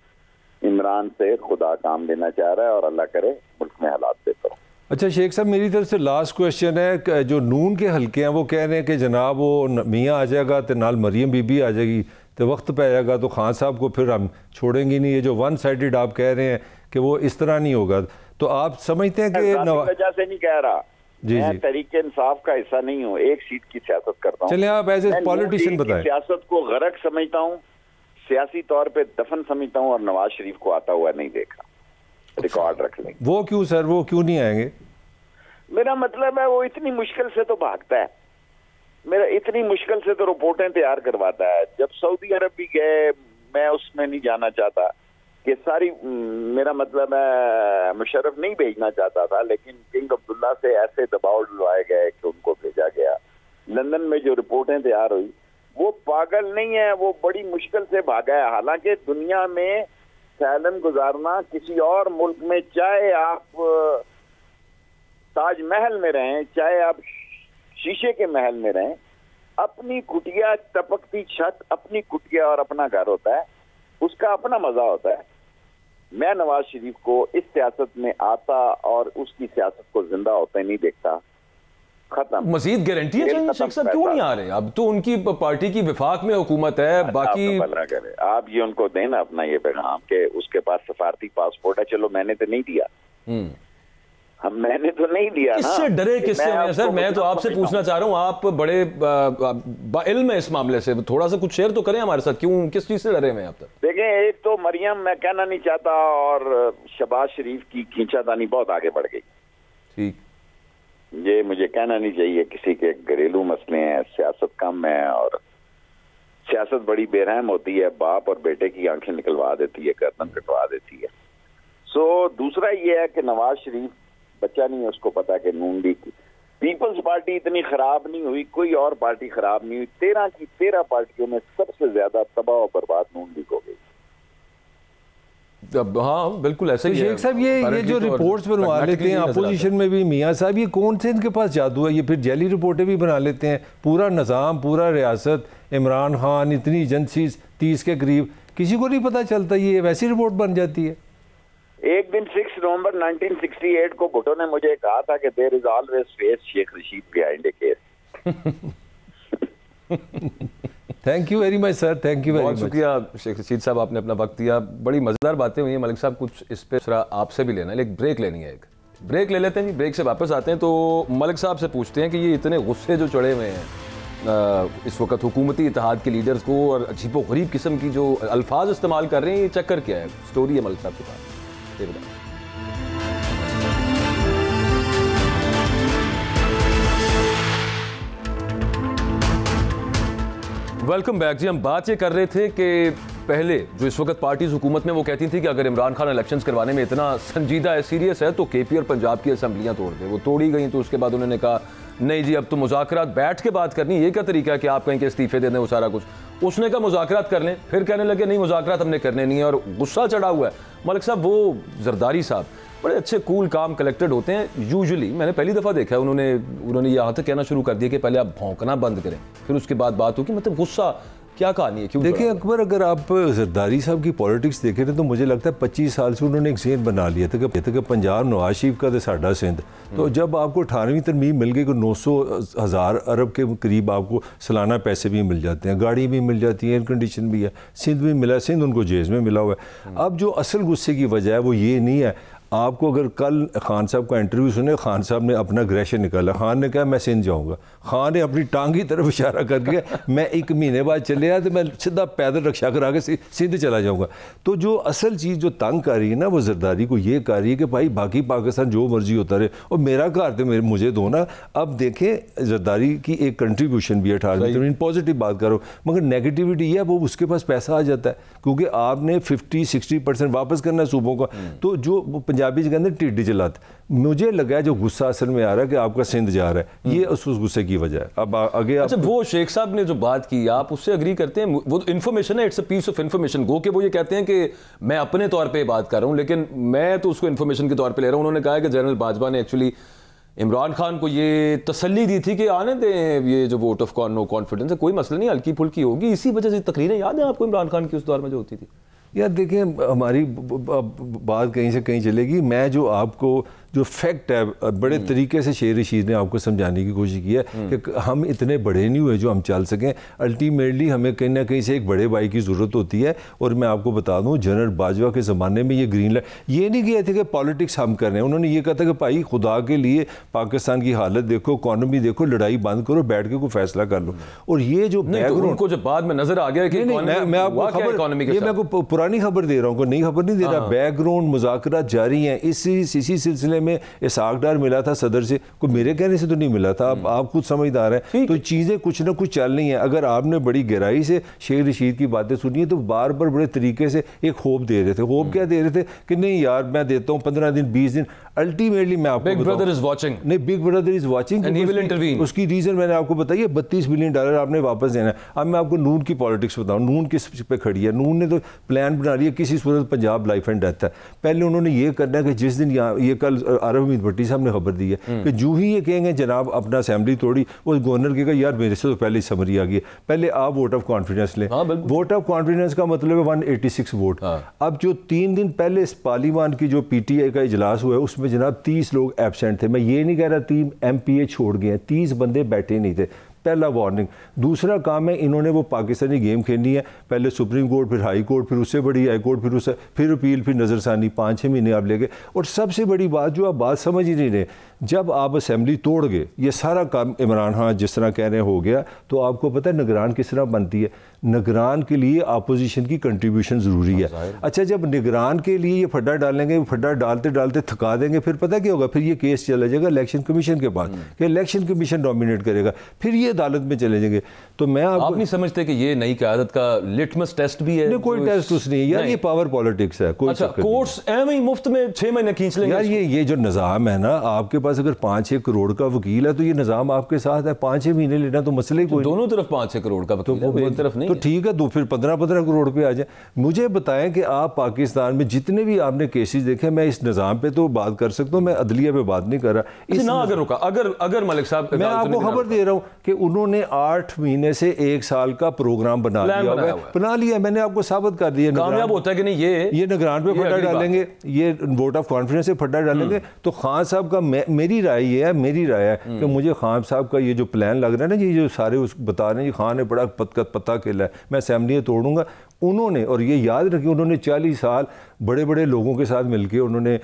इमरान से खुदा काम लेना चाह रहा है और अल्लाह करे मुल्क में हालात बेहतर हो। अच्छा शेख साहब, मेरी तरफ से लास्ट क्वेश्चन है, जो नून के हल्के हैं वो कह रहे हैं कि जनाब वो मियाँ आ जाएगा तो नाल मरियम बीबी आ जाएगी तो वक्त पे आएगा तो खान साहब को फिर हम छोड़ेंगे नहीं। ये जो वन साइडेड आप कह रहे हैं कि वो इस तरह नहीं होगा, तो आप समझते हैं कि वजह से नहीं कह रहा, मैं तरीके इंसाफ का हिस्सा नहीं हूँ, एक सीट की सियासत करता हूँ। चलिए आप एज ए पॉलिटिशियन बताएं। सियासत को गरक समझता हूँ, सियासी तौर पे दफन समझता हूँ और नवाज शरीफ को आता हुआ नहीं देखा। रिकॉर्ड रख लें। वो क्यों सर, वो क्यों नहीं आएंगे? मेरा मतलब है वो इतनी मुश्किल से तो भागता है, मेरा इतनी मुश्किल से तो रिपोर्टें तैयार करवाता है। जब सऊदी अरब भी गए, मैं उसमें नहीं जाना चाहता कि सारी, मेरा मतलब है मुशर्रफ नहीं भेजना चाहता था, लेकिन किंग अब्दुल्ला से ऐसे दबाव डलवाए गए कि उनको भेजा गया। लंदन में जो रिपोर्टें तैयार हुई, वो पागल नहीं है, वो बड़ी मुश्किल से भागा है। हालांकि दुनिया में सैलन गुजारना किसी और मुल्क में, चाहे आप ताजमहल में रहें, चाहे आप शीशे के महल में रहें, अपनी कुटिया, टपकती छत, अपनी कुटिया और अपना घर होता है, उसका अपना मजा होता है। मैं नवाज शरीफ को इस सियासत में आता और उसकी सियासत को जिंदा होते नहीं देखता। खत्म। मजीद गारंटी है शेख साहब, क्यों नहीं आ रहे? अब तो उनकी पार्टी की विफाक में हुकूमत है, बाकी आप ये उनको देना अपना ये पैगाम के उसके पास सफारती पासपोर्ट है। चलो मैंने तो नहीं दिया, मैंने तो नहीं दिया ना। किससे डरे, किससे में सर? मैं तो आपसे पूछना चाह रहा हूँ, आप बड़े इल्म है इस मामले से, थोड़ा सा कुछ शेयर तो करें हमारे साथ, क्यों, किस चीज से डरे हैं आप तक? देखें, एक तो मरियम मैं कहना नहीं चाहता, और शहबाज शरीफ की खींचातानी बहुत आगे बढ़ गई। ठीक, ये मुझे कहना नहीं चाहिए, किसी के घरेलू मसले हैं, सियासत कम है और सियासत बड़ी बेरहम होती है, बाप और बेटे की आंखें निकलवा देती है, गर्दन कटवा देती है। सो दूसरा ये है कि नवाज शरीफ बच्चा नहीं है, उसको पता है कि नून लीग की पीपल्स पार्टी इतनी खराब नहीं हुई, कोई और पार्टी खराब नहीं हुई। 13 की 13 पार्टियों में सबसे ज्यादा तबाह और बर्बाद नून लीग हो गई। हाँ बिल्कुल ऐसे ही है। शेख साहब, ये जो रिपोर्ट्स बनवा लेते हैं अपोजिशन में भी मियाँ साहब, ये कौन से इनके पास जादू है? ये फिर जैली रिपोर्टें भी बना लेते हैं, पूरा निज़ाम, पूरा रियासत, इमरान खान, इतनी एजेंसीज 30 के करीब, किसी को नहीं पता चलता, ये वैसी रिपोर्ट बन जाती है। एक दिन 6 नवंबर 1968 को भुट्टो ने मुझे कहा था कि there is always face Sheikh Rashid behind a case. Thank you very much sir, thank you very much. बहुत शुक्रिया शेख रशीद साहब, आपने अपना वक्त दिया, बड़ी मजेदार बातें हुई हैं। मलिक साहब, कुछ इस पे आपसे भी लेना है, एक ब्रेक लेनी है, एक ब्रेक ले लेते हैं जी। ब्रेक से वापस आते हैं तो मलिक साहब से पूछते हैं कि ये इतने गुस्से जो चढ़े हुए हैं इस वक्त हुकूमती इत्तेहाद के लीडर्स को, और अजीबो गरीब किस्म की जो अल्फाज इस्तेमाल कर रहे हैं, ये चक्कर क्या है? स्टोरी है मलिक साहब के पास, ये बताएं। वेलकम बैक जी। हम बात ये कर रहे थे कि पहले जो इस वक्त पार्टीज हुकूमत में, वो कहती थी कि अगर इमरान खान इलेक्शंस करवाने में इतना संजीदा है, सीरियस है, तो केपी और पंजाब की असम्बलियां तोड़ दे। वो तोड़ी गई, तो उसके बाद उन्होंने कहा नहीं जी अब तो मुज़ाकरात बैठ के बात करनी। ये क्या तरीका है कि आप कहीं के इस्तीफे दे दें, वो सारा कुछ? उसने कहा मुज़ाकरात कर लें, फिर कहने लगे नहीं मुज़ाकरात हमने करने नहीं है, और गुस्सा चढ़ा हुआ है। मलिक साहब, वो जरदारी साहब बड़े अच्छे कूल काम कलेक्टेड होते हैं यूजुअली, मैंने पहली दफ़ा देखा है उन्होंने यहाँ तक कहना शुरू कर दिया कि पहले आप भौंकना बंद करें, फिर उसके बाद बात होगी। मतलब गुस्सा क्या कहानी है, क्यों? देखिए अकबर, अगर आप जरदारी साहब की पॉलिटिक्स देखें ना, तो मुझे लगता है 25 साल से उन्होंने एक ज़हन बना लिया था कि पंजाब नवाज शरीफ का तो साडा सिंध। तो जब आपको 18वीं तरमीम मिल गई, को 900,000 अरब के करीब आपको सालाना पैसे भी मिल जाते हैं, गाड़ी भी मिल जाती है, एयर कंडीशन भी है, सिंध भी मिला, सिंध उनको जेज में मिला हुआ है। अब जो असल गुस्से की वजह है वो ये नहीं है। आपको अगर कल खान साहब का इंटरव्यू सुने, खान साहब ने अपना अग्रेशन निकाला। खान ने कहा मैं सिंध जाऊंगा, खान ने अपनी टांग की तरफ इशारा करके मैं 1 महीने बाद चले आया तो मैं सीधा पैदल रक्षा करा के सिंध चला जाऊंगा। तो जो असल चीज़ जो तंग कर रही है ना, वो जरदारी को ये कर रही है कि भाई बाकी पाकिस्तान जो मर्जी होता रहे, और मेरा घर तो मुझे दो ना। अब देखें जरदारी की एक कंट्रीब्यूशन भी 18वीं पॉजिटिव बात करो, मगर नेगेटिविटी है वो उसके पास पैसा आ जाता है, क्योंकि आपने 50-60% वापस करना है सूबों का। तो जो पंजाबी जी कहते हैं टिड्डी जलात, मुझे लगा जो गुस्सा असल में आ रहा है कि आपका सिंध जा रहा है, ये उस गुस्से की वजह है। अब आगे अच्छा, वो शेख साहब ने जो बात की, आप उससे एग्री करते हैं? वो इन्फॉर्मेशन है, it's a piece of information. गो के वो ये कहते हैं कि मैं अपने तौर पे बात कर रहा हूं, लेकिन मैं तो उसको इन्फॉर्मेशन के तौर पे ले रहा हूं। उन्होंने कहा है कि जनरल बाजवा ने एक्चुअली इमरान खान को ये तसल्ली दी थी कि आने दें, ये जो वोट ऑफ नो कॉन्फिडेंस है, कोई मसला नहीं, हल्की फुल्की होगी। इसी वजह से तकरीरें याद है आपको इमरान खान की उस दौर में जो होती थी? यार देखिए, हमारी बात कहीं से कहीं चलेगी। मैं जो आपको जो फैक्ट है बड़े तरीके से शेर रशीद ने आपको समझाने की कोशिश की है कि हम इतने बड़े नहीं हुए जो हम चल सकें। अल्टीमेटली हमें कहीं ना कहीं से एक बड़े भाई की ज़रूरत होती है। और मैं आपको बता दूं, जनरल बाजवा के ज़माने में ये ग्रीन लाइट ये नहीं किए थे कि पॉलिटिक्स हम कर रहे हैं। उन्होंने ये कहा था कि भाई खुदा के लिए पाकिस्तान की हालत देखो, इकॉनमी देखो, लड़ाई बंद करो, बैठ के कोई फैसला कर लो। और ये जो बैकग्राउंड को जब बाद में नज़र आ गया कि मैं आपको पुरानी खबर दे रहा हूँ, नई खबर नहीं दे रहा। बैकग्राउंड मुज़ाकरात जारी हैं। इसी सिलसिले में इसहाक डार मिला था सदर से, कोई मेरे कहने से तो नहीं मिला था। आप खुद समझदार हैं। तो चीज़ें कुछ ना कुछ चल रही हैं। अगर आपने बड़ी गहराई से शेख रशीद की बातें सुनी है तो बार बार बड़े तरीके से एक होप दे रहे थे। होप क्या दे रहे थे कि नहीं यार मैं देता हूँ 15 दिन 20 दिन। अल्टीमेटली मैं आपको बिग ब्रदर इज वाचिंग, नहीं big brother is watching and he will intervene. उसकी रीजन मैंने आपको बताई है, $32 बिलियन आपने वापस देना है। अब मैं आपको नून की पॉलिटिक्स बताऊं, नून किस पे खड़ी है। नून ने तो प्लान बना लिया किसी सूरत पंजाब लाइफ एंड डेथ है। पहले उन्होंने ये करना है कि जिस दिन यहाँ ये कल आरिफ हमीद भट्टी साहब ने खबर दी है कि जो ही ये कहेंगे जनाब अपना असेंबली तोड़ी, वो गवर्नर कहेगा यार मेरे से तो पहले समरी आ गई, पहले आप वोट ऑफ कॉन्फिडेंस लें। वोट ऑफ कॉन्फिडेंस का मतलब है 186 वोट। अब जो 3 दिन पहले इस पार्लियामान की जो PTI का इजलास हुआ है उसमें जनाब 30 लोग एब्सेंट थे। मैं ये नहीं कह रहा 3 MPA छोड़ गए हैं, 30 बंदे बैठे नहीं थे। पहला वार्निंग। दूसरा काम है इन्होंने वो पाकिस्तानी गेम खेलनी है, पहले सुप्रीम कोर्ट, फिर हाई कोर्ट, फिर उससे बड़ी हाई कोर्ट, फिर अपील, फिर नज़रसानी, 5-6 महीने आप ले गए। और सबसे बड़ी बात जो आप बात समझ ही नहीं रहे, जब आप असेंबली तोड़ गए, ये सारा काम इमरान खान जिस तरह कह रहे हैं हो गया, तो आपको पता है निगरान किस तरह बनती है। निगरान के लिए अपोजिशन की कंट्रीब्यूशन ज़रूरी है। अच्छा, जब निगरान के लिए ये फड्डा डालेंगे, वो फड्डा डालते डालते थका देंगे, फिर पता क्या होगा, फिर ये केस चला जाएगा इलेक्शन कमीशन के पास कि इलेक्शन कमीशन नॉमिनेट करेगा, फिर ये अदालत में चले जाएंगे। तो मैं आप नहीं समझते कि ये नई क़यादत का लिटमस टेस्ट भी है? नहीं, कोई टेस्ट उस नहीं है यार, ये पावर पॉलिटिक्स है। कोई अच्छा, कोर्ट्स एम ही मुफ्त में 6 महीने खींच लेंगे यार। ये जो निज़ाम है ना, आपके पास अगर 5-6 करोड़ का वकील है तो ये निज़ाम आपके साथ है। 5-6 महीने लेना तो मसले कोई दोनों तरफ 5-6 करोड़ का वकील है, एक तरफ नहीं। तो ठीक है, तो फिर 15-15 करोड़ पे आ जाए। मुझे बताएं कि आप पाकिस्तान में जितने भी आपने केसेस देखे, मैं इस निज़ाम पे तो बात कर सकता हूँ, मैं अदलिया पे बात नहीं कर रहा। इस ना अगर रुका, अगर मलिक साहब, मैं आपको खबर दे रहा हूँ कि उन्होंने 8 महीने से 1 साल का प्रोग्राम बना लिया। मैंने आपको साबित कर दिया। कामयाब होता है कि नहीं ये निगरान पे फड्डा डालेंगे, ये वोट ऑफ कॉन्फिडेंस से फड्डा डालेंगे। तो खान साहब का मेरी राय ये है, कि मुझे खान साहब का ये जो प्लान लग रहा है ना, ये जो सारे बता रहे हैं खान ने बड़ा पता खेला है, मैं असेंबली तोड़ूंगा। उन्होंने, और ये याद रखिए, उन्होंने 40 साल बड़े बड़े लोगों के साथ मिलकर उन्होंने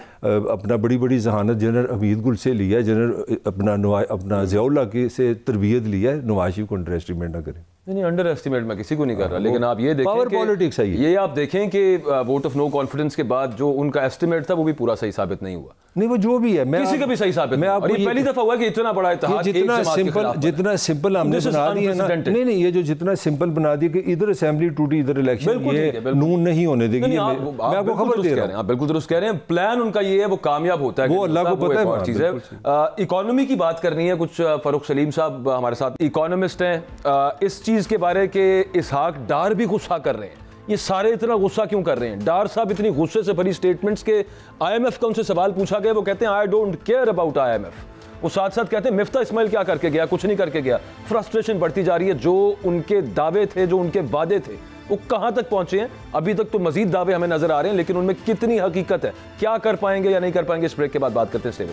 अपना बड़ी बड़ी जहानत जनरल हमीद गुल से लिया है, जनरल अपना ज़ियाउल्लाह की से तरबियत लिया है। नवाज शरीफ को अंडर एस्टिमेट ना करें। नहीं, अंडर एस्टिमेट मैं किसी को नहीं कर रहा, लेकिन आप ये देखें पावर पॉलिटिक्स है ये आप देखें कि वोट ऑफ नो कॉन्फिडेंस के बाद जो उनका एस्टिमेट था वो भी पूरा सही साबित नहीं हुआ। नहीं, वो जो भी है, मैं किसी का भी सही साबित नहीं। और ये पहली दफा हुआ कि इतना बड़ा इत्तेहाद जितना सिंपल हमने बना दिया ना, नहीं ये जो जितना सिंपल बना दिया कि इधर असेंबली टूटी इधर इलेक्शन, ये नून नहीं होने देगी। मैं आपको खबर दे रहा हूं। आप बिल्कुल दुरुस्त कह रहे हैं। प्लान उनका ये है, वो कामयाब होता है, वो अल्लाह को पता है। चीज है इकोनॉमी की बात करनी है कुछ। फरूख सलीम साहब हमारे साथ इकोनॉमिस्ट हैं। इस चीज के बारे के इसहाक डार भी गुस्सा कर रहे हैं। ये सारे इतना गुस्सा क्यों कर रहे हैं? डार साहब इतनी गुस्से से भरी स्टेटमेंट्स के IMF का उनसे सवाल पूछा गया, वो कहते हैं I don't care about IMF। वो साथ साथ कहते हैं मिफ्ता इस्माइल क्या करके गया, कुछ नहीं करके गया। फ्रस्ट्रेशन बढ़ती जा रही है। जो उनके दावे थे, जो उनके वादे थे, वो कहां तक पहुंचे हैं? अभी तक तो मजीद दावे हमें नजर आ रहे हैं, लेकिन उनमें कितनी हकीकत है, क्या कर पाएंगे या नहीं कर पाएंगे? इस ब्रेक के बाद बात करते हैं।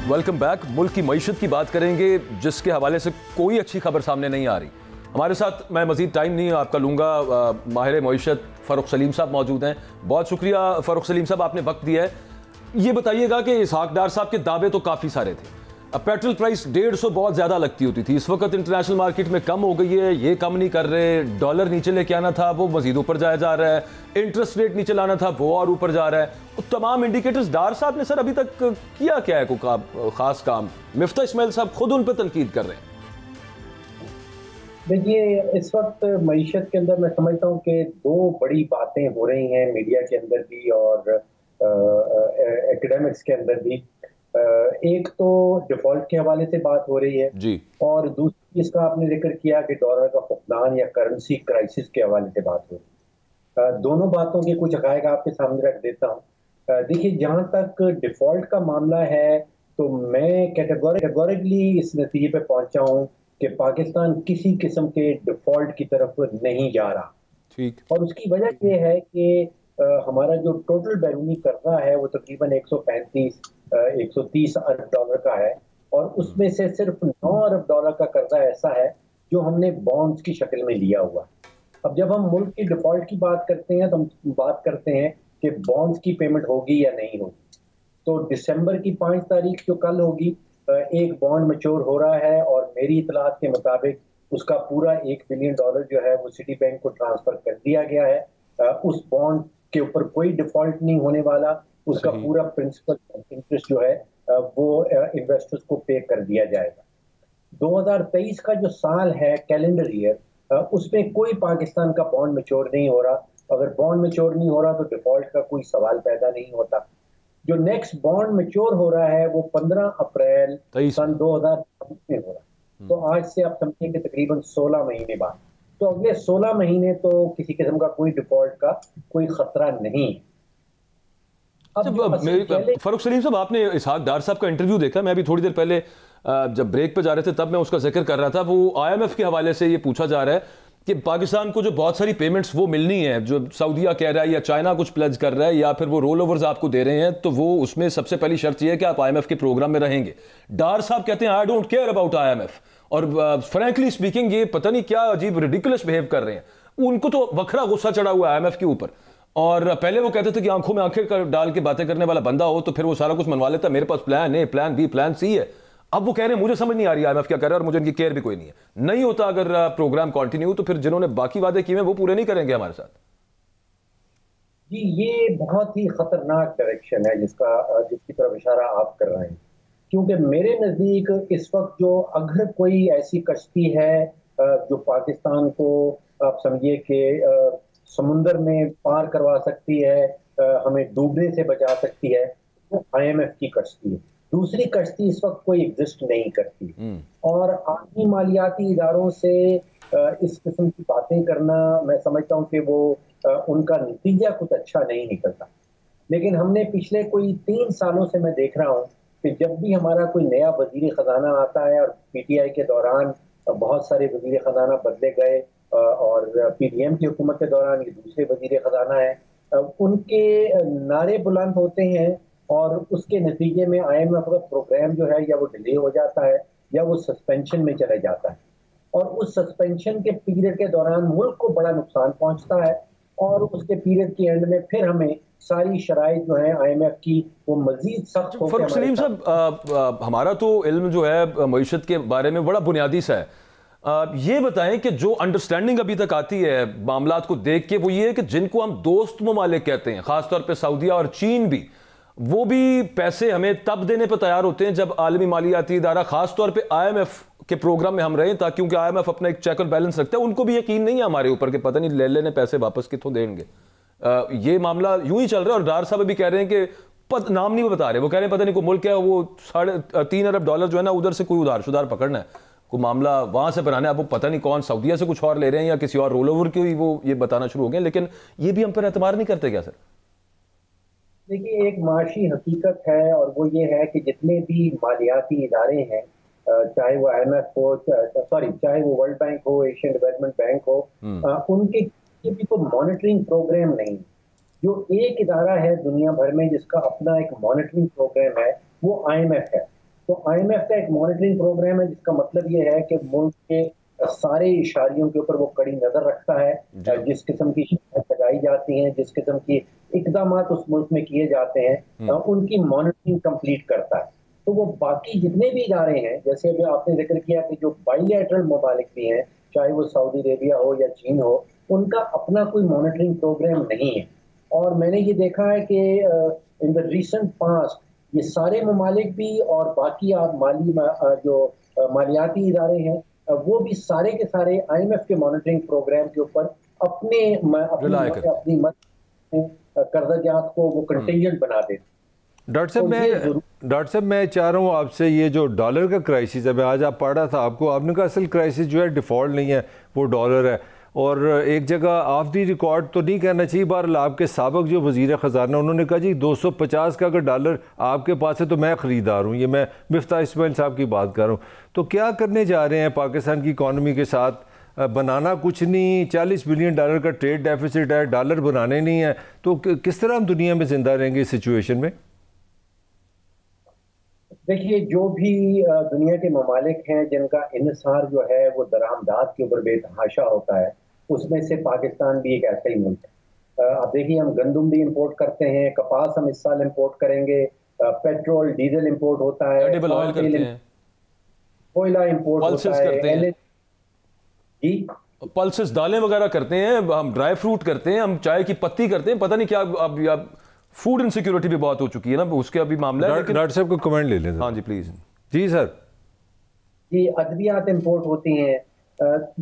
Welcome back. मुल्क की मईशत की बात करेंगे जिसके हवाले से कोई अच्छी खबर सामने नहीं आ रही। हमारे साथ, मैं मजीद टाइम नहीं आपका लूँगा, माहिर मईशत फ़रूख सलीम साहब मौजूद हैं। बहुत शुक्रिया फ़रूख सलीम साहब, आपने वक्त दिया है। ये बताइएगा कि इसहाक डार साहब के दावे तो काफ़ी सारे थे। अब पेट्रोल प्राइस 150 बहुत ज़्यादा लगती होती थी, इस वक्त इंटरनेशनल मार्केट में कम हो गई है, ये कम नहीं कर रहे। डॉलर नीचे लेके आना था, वो मजीद ऊपर जाया जा रहा है। इंटरेस्ट रेट नीचे लाना था, वो और ऊपर जा रहा है। तमाम इंडिकेटर्स डार साहब ने सर अभी तक किया क्या है कोई खास काम? मिफ्ता इस्माइल साहब खुद उन पर तनकीद कर रहे हैं। देखिए, इस वक्त मईशत के अंदर मैं समझता हूँ कि 2 बड़ी बातें हो रही हैं, मीडिया के अंदर भी और एकेडमिक्स के अंदर भी। एक तो डिफॉल्ट के हवाले से बात हो रही है जी, और दूसरी इसका आपने जिक्र किया कि डॉलर का फुकदान या करेंसी क्राइसिस के हवाले से बात हो रही है। दोनों बातों के कुछ हक़ाइक़ आपके सामने रख देता हूँ। देखिए, जहाँ तक डिफॉल्ट का मामला है, तो मैं कैटेगोरिकली इस नतीजे पे पहुंचा हूं कि पाकिस्तान किसी किस्म के डिफॉल्ट की तरफ नहीं जा रहा। ठीक। और उसकी वजह ये है कि हमारा जो टोटल बैरूनी कर्जा है वो तकरीबन 130 अरब डॉलर का है, और उसमें से सिर्फ 9 अरब डॉलर का कर्जा ऐसा है जो हमने बॉन्ड्स की शक्ल में लिया हुआ। अब जब हम मुल्क की डिफॉल्ट की बात करते हैं तो हम बात करते हैं कि बॉन्ड्स की पेमेंट होगी या नहीं होगी। तो दिसंबर की 5 तारीख जो कल होगी, एक बॉन्ड मैच्योर हो रहा है और मेरी इतलात के मुताबिक उसका पूरा $1 बिलियन जो है वो सिटी बैंक को ट्रांसफर कर दिया गया है। उस बॉन्ड के ऊपर कोई डिफॉल्ट नहीं होने वाला, उसका पूरा प्रिंसिपल इंटरेस्ट जो है वो इन्वेस्टर्स को पे कर दिया जाएगा। 2023 का जो साल है कैलेंडर ईयर, उसमें कोई पाकिस्तान का बॉन्ड मैच्योर नहीं हो रहा। अगर बॉन्ड मैच्योर नहीं हो रहा तो डिफॉल्ट का कोई सवाल पैदा नहीं होता। जो नेक्स्ट बॉन्ड मैच्योर हो रहा है वो 15 अप्रैल सन 2023 में हो रहा है। तो आज से आप समझिए कि तकरीबन 16 महीने बाद, तो अगले 16 महीने तो किसी किस्म का कोई डिफॉल्ट का कोई खतरा नहीं है। फारूक सलीम साहब, आपने इसहाक डार साहब का इंटरव्यू देखा? मैं भी थोड़ी देर पहले जब ब्रेक पे जा रहे थे तब मैं उसका जिक्र कर रहा था। वो IMF के हवाले से ये पूछा जा रहा है कि पाकिस्तान को जो बहुत सारी पेमेंट्स वो मिलनी है, जो सऊदीया कह रहा है या चाइना कुछ प्लेज कर रहा है या फिर वो रोल ओवर्स आपको दे रहे हैं, तो वो उसमें सबसे पहली शर्त ये है कि आप IMF के प्रोग्राम में रहेंगे। डार साहब कहते हैं I don't care about IMF, और फ्रैंकली स्पीकिंग ये पता नहीं क्या अजीब रिडिकुलस बिहेव कर रहे हैं। उनको तो वखरा गुस्सा चढ़ा हुआ है IMF के ऊपर। और पहले वो कहते थे कि आंखों में आंखें डाल के बातें करने वाला बंदा हो तो फिर वो सारा कुछ मनवा लेता, मेरे पास plan A, plan B, plan C है। अब वो कह रहे हैं मुझे समझ नहीं आ रही IMF क्या कर रहा है और मुझे इनकी केयर भी कोई नहीं है। नहीं होता अगर प्रोग्राम कंटिन्यू, तो फिर जिन्होंने बाकी वादे किए हैं वो पूरे नहीं करेंगे हमारे साथ। जी, ये बहुत ही खतरनाक डायरेक्शन है जिसकी तरफ इशारा आप कर रहे हैं, क्योंकि मेरे नजदीक इस वक्त जो अगर कोई ऐसी कश्ती है जो पाकिस्तान को आप समझिए कि समुंदर में पार करवा सकती है, हमें डूबने से बचा सकती है, वो IMF की कश्ती है। दूसरी कश्ती इस वक्त कोई एग्जिस्ट नहीं करती। और आलमी मालियाती इदारों से इस किस्म की बातें करना, मैं समझता हूँ कि वो उनका नतीजा कुछ अच्छा नहीं निकलता। लेकिन हमने पिछले कोई 3 सालों से मैं देख रहा हूँ कि जब भी हमारा कोई नया वजीर खजाना आता है, और PTI के दौरान बहुत सारे वजीर खजाना बदले गए, और PDM की हुकूमत के दौरान ये दूसरे वजीर खजाना है, उनके नारे बुलंद होते हैं और उसके नतीजे में IMF का प्रोग्राम जो है या वो डिले हो जाता है या वो सस्पेंशन में चला जाता है। और उस सस्पेंशन के पीरियड के दौरान मुल्क को बड़ा नुकसान पहुंचता है, और उसके पीरियड के एंड में फिर हमें सारी शराइत जो है IMF की वो मजीद सख्त हो। फारूक सलीम साहब, हमारा तो इल्म जो है मईशत के बारे में बड़ा बुनियादी सा है। ये बताएं कि जो अंडरस्टैंडिंग अभी तक आती है मामलात को देख के, वो ये है कि जिनको हम दोस्त ममालिक कहते हैं, खासतौर पे सऊदीया और चीन भी, वो भी पैसे हमें तब देने पर तैयार होते हैं जब आलमी मालियाती इदारा, खासतौर पे IMF के प्रोग्राम में हम रहें, ताकि क्योंकि IMF अपना एक चेक और बैलेंस रखता है। उनको भी यकीन नहीं है हमारे ऊपर कि पता नहीं ले लेने पैसे वापस कितों देंगे। ये मामला यूं ही चल रहा है। और डार साहब भी कह रहे हैं कि नाम नहीं बता रहे, वो कह रहे हैं पता नहीं कोई मुल्क है, वो $3.5 अरब जो है ना, उधर से कोई उधार शुधार पकड़ना है, कोई मामला वहां से बनाना है। अब वो पता नहीं कौन सऊदीया से कुछ और ले रहे हैं या किसी और रोल ओवर की वो ये बताना शुरू हो गए। लेकिन ये भी हम पर एतबार नहीं करते क्या सर? देखिए, एक माशी हकीकत है, और वो ये है कि जितने भी मालियाती इदारे हैं, चाहे वो IMF हो, चाहे वो वर्ल्ड बैंक हो, एशियन डेवलपमेंट बैंक हो, उनके भी कोई मॉनिटरिंग प्रोग्राम नहीं। जो एक इदारा है दुनिया भर में जिसका अपना एक मॉनिटरिंग प्रोग्राम है, वो IMF है। तो IMF का एक मॉनिटरिंग प्रोग्राम है, जिसका मतलब ये है कि मुल्क के सारे इशारियों के ऊपर वो कड़ी नजर रखता है। जिस किस्म की शिकायत लगाई जाती हैं, जिस किस्म की इकदामात उस मुल्क में किए जाते हैं, उनकी मॉनिटरिंग कंप्लीट करता है। तो वो बाकी जितने भी इदारे हैं, जैसे अभी आपने जिक्र किया कि जो बाइलैटरल ममालिक भी हैं, चाहे वो सऊदी अरेबिया हो या चीन हो, उनका अपना कोई मॉनिटरिंग प्रोग्राम नहीं है। और मैंने ये देखा है कि इन द रिसेंट पास्ट ये सारे ममालिक भी और बाकी आप जो मालियाती इदारे हैं, वो भी सारे के सारे IMF के मॉनिटरिंग प्रोग्राम के ऊपर अपनी कर्जाजात को वो कंटिजेंट बना देते। डॉक्टर साहब मैं चाह रहा हूँ आपसे, ये जो डॉलर का क्राइसिस है, मैं आज आप पढ़ रहा था आपको, आपने कहा असल क्राइसिस जो है डिफ़ॉल्ट नहीं है, वो डॉलर है। और एक जगह ऑफ दी रिकॉर्ड तो नहीं कहना चाहिए, बहरहाल आपके साबिक जो वज़ीर ख़जाना उन्होंने कहा जी 250 का अगर डॉलर आपके पास है तो मैं ख़रीदार हूँ। ये मैं मिफ्ता इस्माइल साहब की बात कर रहा हूँ। तो क्या करने जा रहे हैं पाकिस्तान की इकॉनमी के साथ? बनाना कुछ नहीं, 40 बिलियन डॉलर का ट्रेड डेफिसिट है, डॉलर बनाने नहीं है, तो किस तरह हम दुनिया में ज़िंदा रहेंगे इस सिचुएशन में? देखिए, जो भी दुनिया के ममालिक हैं जिनका इन्हिसार जो है वो दरामदात के ऊपर बेतहाशा होता है, उसमें से पाकिस्तान भी एक ऐसा ही मुल्क है। अब देखिए, हम गंदम भी इंपोर्ट करते हैं, कपास हम इस साल इंपोर्ट करेंगे, पेट्रोल डीजल इंपोर्ट होता है, कोयला इंपोर्ट होता है, पल्सेस दालें वगैरह करते हैं, हम ड्राई फ्रूट करते हैं, हम चाय की पत्ती करते हैं, पता नहीं क्या। अब फूड इनसिक्योरिटी भी बहुत हो चुकी है ना, उसके अभी मामला है। डॉक्टर साहब को कमेंट ले लें। हाँ जी प्लीज। Ji sir. ये अद्वियात इंपोर्ट होती हैं,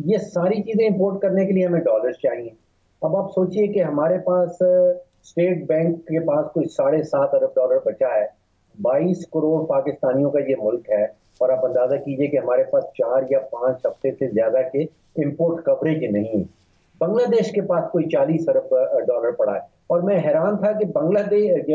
ये सारी चीजें इंपोर्ट करने के लिए हमें डॉलर्स चाहिए। अब आप सोचिए कि हमारे पास स्टेट बैंक के पास कोई 7.5 अरब डॉलर बचा है, 22 करोड़ पाकिस्तानियों का ये मुल्क है, और आप अंदाजा कीजिए कि हमारे पास 4 या 5 हफ्ते से ज्यादा के इंपोर्ट कवरेज नहीं है। बांग्लादेश के पास कोई 40 अरब डॉलर पड़ा है, और मैं हैरान था कि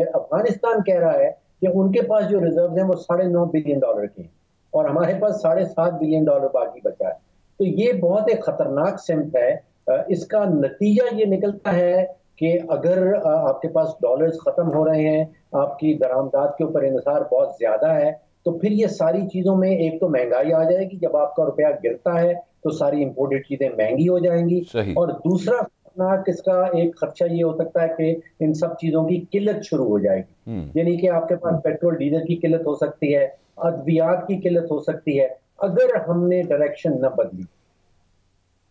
अफगानिस्तान कह रहा है कि उनके पास जो रिजर्व हैं वो 9.5 बिलियन डॉलर के हैं, और हमारे पास 7.5 बिलियन डॉलर बाकी बचा है। तो ये बहुत एक खतरनाक सिमत है। इसका नतीजा ये निकलता है कि अगर आपके पास डॉलर्स खत्म हो रहे हैं, आपकी दरामदात के ऊपर इन्हिसार बहुत ज्यादा है, तो फिर ये सारी चीजों में एक तो महंगाई आ जाएगी, जब आपका रुपया गिरता है तो सारी इंपोर्टेड चीजें महंगी हो जाएंगी, और दूसरा खतरनाक इसका एक खर्चा ये हो सकता है कि इन सब चीजों की किल्लत शुरू हो जाएगी। यानी कि आपके पास पेट्रोल डीजल की किल्लत हो सकती है, अद्वियात की किल्लत हो सकती है, अगर हमने डायरेक्शन न बदली।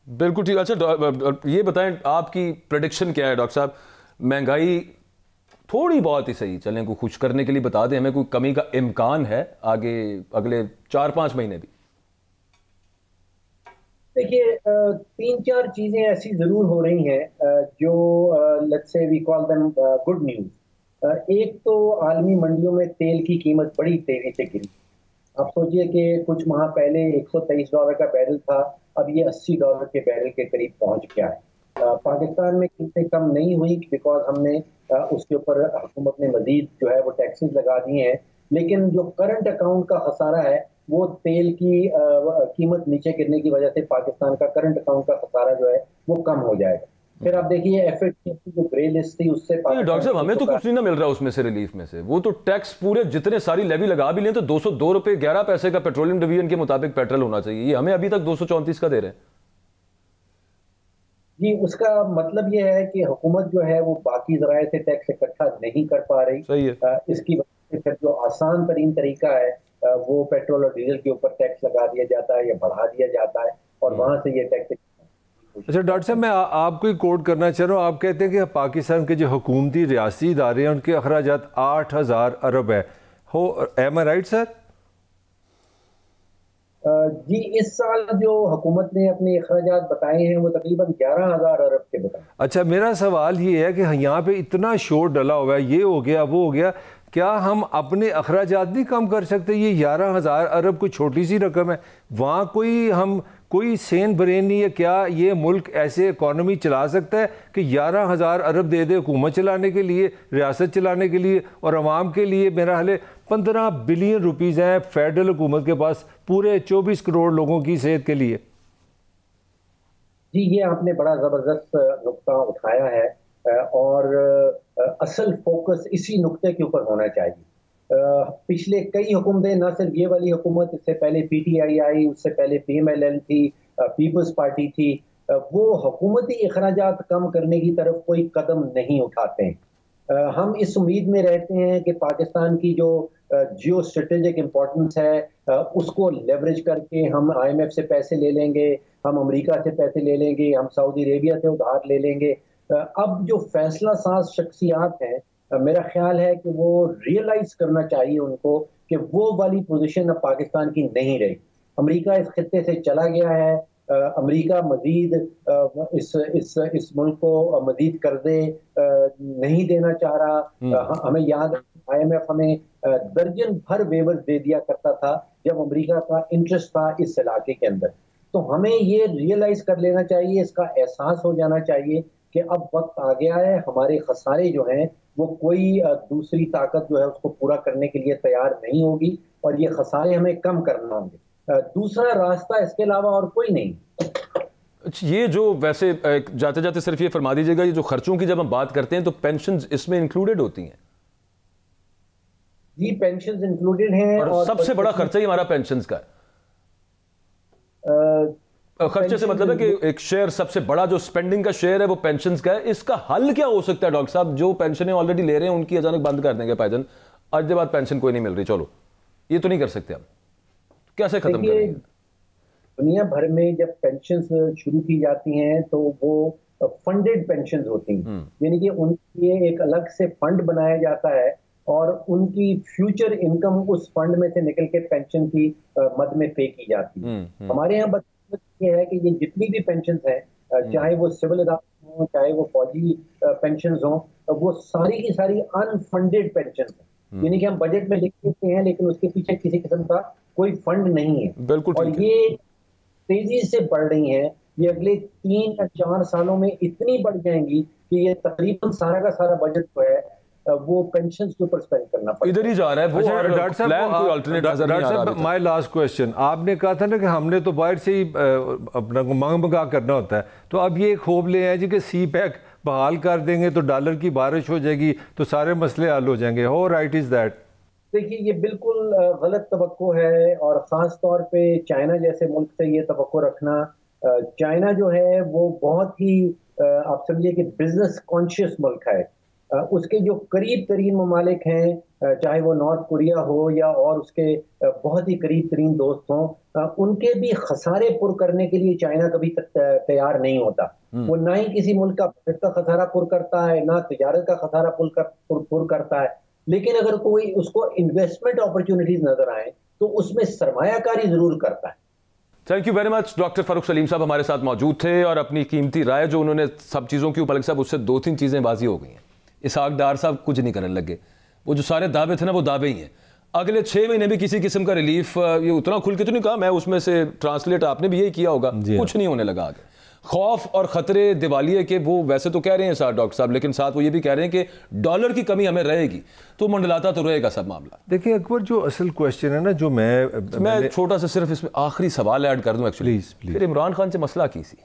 बिल्कुल ठीक। अच्छा, ये बताएं आपकी प्रेडिक्शन क्या है डॉक्टर साहब? महंगाई थोड़ी बहुत ही सही चलें, को खुश करने के लिए बता दें हमें, कोई कमी का इम्कान है आगे अगले 4-5 महीने भी? देखिए, 3-4 चीजें ऐसी जरूर हो रही हैं जो let's say we call them good news. एक तो आलमी मंडियों में तेल की कीमत बड़ी तेजी से गिरी। आप सोचिए कि कुछ माह पहले $123 का बैरल था, अब ये $80 के बैरल के करीब पहुंच गया है। पाकिस्तान में कीमतें कम नहीं हुई बिकॉज हमने उसके ऊपर हुकूमत ने मजीद जो है वो टैक्सेस लगा दिए हैं, लेकिन जो करंट अकाउंट का खसारा है वो तेल की कीमत नीचे गिरने की वजह से पाकिस्तान का करंट अकाउंट का खसारा जो है वो कम हो जाएगा। फिर आप देखिए FATF की जो ग्रे लिस्ट थी उससे डॉक्टर साहब हमें तो कुछ नहीं ना मिल रहा उसमें से, रिलीफ में से। वो तो टैक्स पूरे जितने सारी लेवी लगा भी लें तो 202 रुपए 11 पैसे का पेट्रोलियम डिवीजन के मुताबिक पेट्रोल होना चाहिए, ये हमें अभी तक 234 का दे रहे हैं। जी, उसका मतलब ये है कि हुकूमत जो है वो बाकी जराए से टैक्स इकट्ठा नहीं कर पा रही। सही है। इसकी वजह से जो आसान तरीन तरीका है वो पेट्रोल और डीजल के ऊपर टैक्स लगा दिया जाता है या बढ़ा दिया जाता है, और वहां से ये टैक्स। अच्छा डॉक्टर साहब, मैं आपको ही कोट करना चाह रहा हूँ। आप कहते हैं कि पाकिस्तान के जो हुकूमती रियासी इदारे हैं उनके अखराजात 8,000 अरब है, हो एम आई राइट सर? जी, इस साल जो हुकूमत ने अपने अखराजात बताए हैं वो तकरीबन 11,000 अरब के बताए। अच्छा, मेरा सवाल ये है कि यहाँ पे इतना शोर डला हुआ है, ये हो गया वो हो गया, क्या हम अपने अखराजात नहीं कम कर सकते? ये 11,000 अरब कोई छोटी सी रकम है, वहाँ कोई सेन ब्रेन नहीं है क्या? ये मुल्क ऐसे इकॉनमी चला सकता है कि 11,000 अरब दे दे हुकूमत चलाने के लिए, रियासत चलाने के लिए, और आवाम के लिए मेरा हाल 15 बिलियन रुपीज़ हैं फेडरल हुकूमत के पास पूरे 24 करोड़ लोगों की सेहत के लिए। जी, ये आपने बड़ा ज़बरदस्त नुक्ता उठाया है, और असल फोकस इसी नुक्ते के ऊपर होना चाहिए। पिछले कई हुकूमतें, ना सिर्फ ये वाली हुकूमत, इससे पहले PTI आई, उससे पहले PMLN थी, पीपल्स पार्टी थी, वो हुकूमती अखराजात कम करने की तरफ कोई कदम नहीं उठाते हैं। हम इस उम्मीद में रहते हैं कि पाकिस्तान की जो जियो स्ट्रेटेजिक इम्पोर्टेंस है उसको लेवरेज करके हम IMF से पैसे ले लेंगे, हम अमेरिका से पैसे ले लेंगे, हम सऊदी अरेबिया से उधार ले लेंगे। अब जो फैसला साज शख्सियात हैं, मेरा ख्याल है कि वो रियलाइज करना चाहिए उनको कि वो वाली पोजीशन अब पाकिस्तान की नहीं रही। अमेरिका इस खित्ते से चला गया है, अमेरिका मजीद इस मुल्क को मजीद कर्जे नहीं देना चाह रहा। हमें याद है IMF हमें दर्जन भर वेवर्स दे दिया करता था जब अमेरिका का इंटरेस्ट था इस इलाके के अंदर। तो हमें ये रियलाइज कर लेना चाहिए, इसका एहसास हो जाना चाहिए कि अब वक्त आ गया है, हमारे खसारे जो हैं वो कोई दूसरी ताकत जो है उसको पूरा करने के लिए तैयार नहीं होगी और ये खसारे हमें कम करना होंगे। दूसरा रास्ता इसके अलावा और कोई नहीं। ये जो वैसे जाते जाते सिर्फ ये फरमा दीजिएगा, ये जो खर्चों की जब हम बात करते हैं तो पेंशन्स इसमें इंक्लूडेड होती हैं? जी पेंशन्स इंक्लूडेड हैं और सबसे बड़ा खर्चा ही हमारा पेंशन्स का है। खर्चे से मतलब है कि एक शेयर, सबसे बड़ा जो स्पेंडिंग का शेयर है वो पेंशन्स का है। इसका हल क्या हो सकता है डॉक्टर साहब? जो पेंशनें ऑलरेडी ले रहे हैं उनकी अचानक बंद कर देंगे भाईजान, आज के बाद पेंशन कोई नहीं मिल रही, चलो ये तो नहीं कर सकते हम, कैसे खत्म करेंगे? दुनिया भर में जब पेंशन शुरू की जाती हैं तो वो फंडेड पेंशन होती हैं, यानी कि उनके लिए एक अलग से फंड बनाया जाता है और उनकी फ्यूचर इनकम उस फंड में से निकल के पेंशन की मद में पे की जाती है। हमारे यहाँ ये है कि ये जितनी भी पेंशन हैं, चाहे वो सिविल इदारे हों, चाहे वो फौजी पेंशन हों, वो सारी की सारी अनफंडेड पेंशन है, यानी कि हम बजट में लिख देते हैं लेकिन उसके पीछे किसी किस्म का कोई फंड नहीं है। बिल्कुल। और ये तेजी से बढ़ रही है, ये अगले 3 या 4 सालों में इतनी बढ़ जाएंगी कि ये तकरीबन सारा का सारा बजट जो है वो पेंशन के ऊपर स्पेंड करना पड़ेगा। इधर ही जा रहा है वो। डॉक्टर साहब, माय लास्ट क्वेश्चन, आपने कहा था ना कि हमने तो बाहर से ही अपना मांग मंगा करना होता है, तो अब ये खोब ले आए जी कि सी पैक बहाल कर देंगे तो डॉलर की बारिश हो जाएगी तो सारे मसले हल हो जाएंगे। How right is that? देखिए ये बिल्कुल गलत तवक्को है और ख़ास तौर पे चाइना जैसे मुल्क से ये तवक्को रखना। चाइना जो है वो बहुत ही आप समझिए कि बिजनेस कॉन्शियस मुल्क है। उसके जो करीब तरीन ममालिक हैं, चाहे वो नॉर्थ कोरिया हो या और उसके बहुत ही करीब तरीन दोस्त हों, उनके भी खसारे पुर करने के लिए चाइना कभी तैयार नहीं होता। वो ना ही किसी मुल्क का बजट का खसारा पुर करता है, ना तिजारत का खसारा पुर करता है, लेकिन अगर कोई उसको इन्वेस्टमेंट अपॉर्चुनिटीज नजर आए तो उसमें सरमायाकारी जरूर करता है। Thank you very much. Doctor Farooq Salim साहब हमारे साथ मौजूद थे और अपनी कीमती राय जो उन्होंने सब चीज़ों की ऊपर साहब उससे 2-3 चीज़ें बाजी हो गई हैं। इसहाक डार साहब कुछ नहीं करने लगे, वो जो सारे दावे थे ना वो दावे ही हैं। अगले 6 महीने भी किसी किस्म का रिलीफ, ये उतना खुल के तो नहीं कहा, मैं उसमें से ट्रांसलेट, आपने भी यही किया होगा, कुछ नहीं होने लगा आगे। खौफ और खतरे दिवालिये के वो वैसे तो कह रहे हैं साथ डॉक्टर साहब, लेकिन साथ वो ये भी कह रहे हैं कि डॉलर की कमी हमें रहेगी, तो मंडलाता तो रहेगा सब मामला। देखिए अकबर, जो असल क्वेश्चन है ना, जो मैं छोटा सा सिर्फ इसमें आखिरी सवाल ऐड कर दूं एक्चुअली, फिर इमरान खान से मसला की सी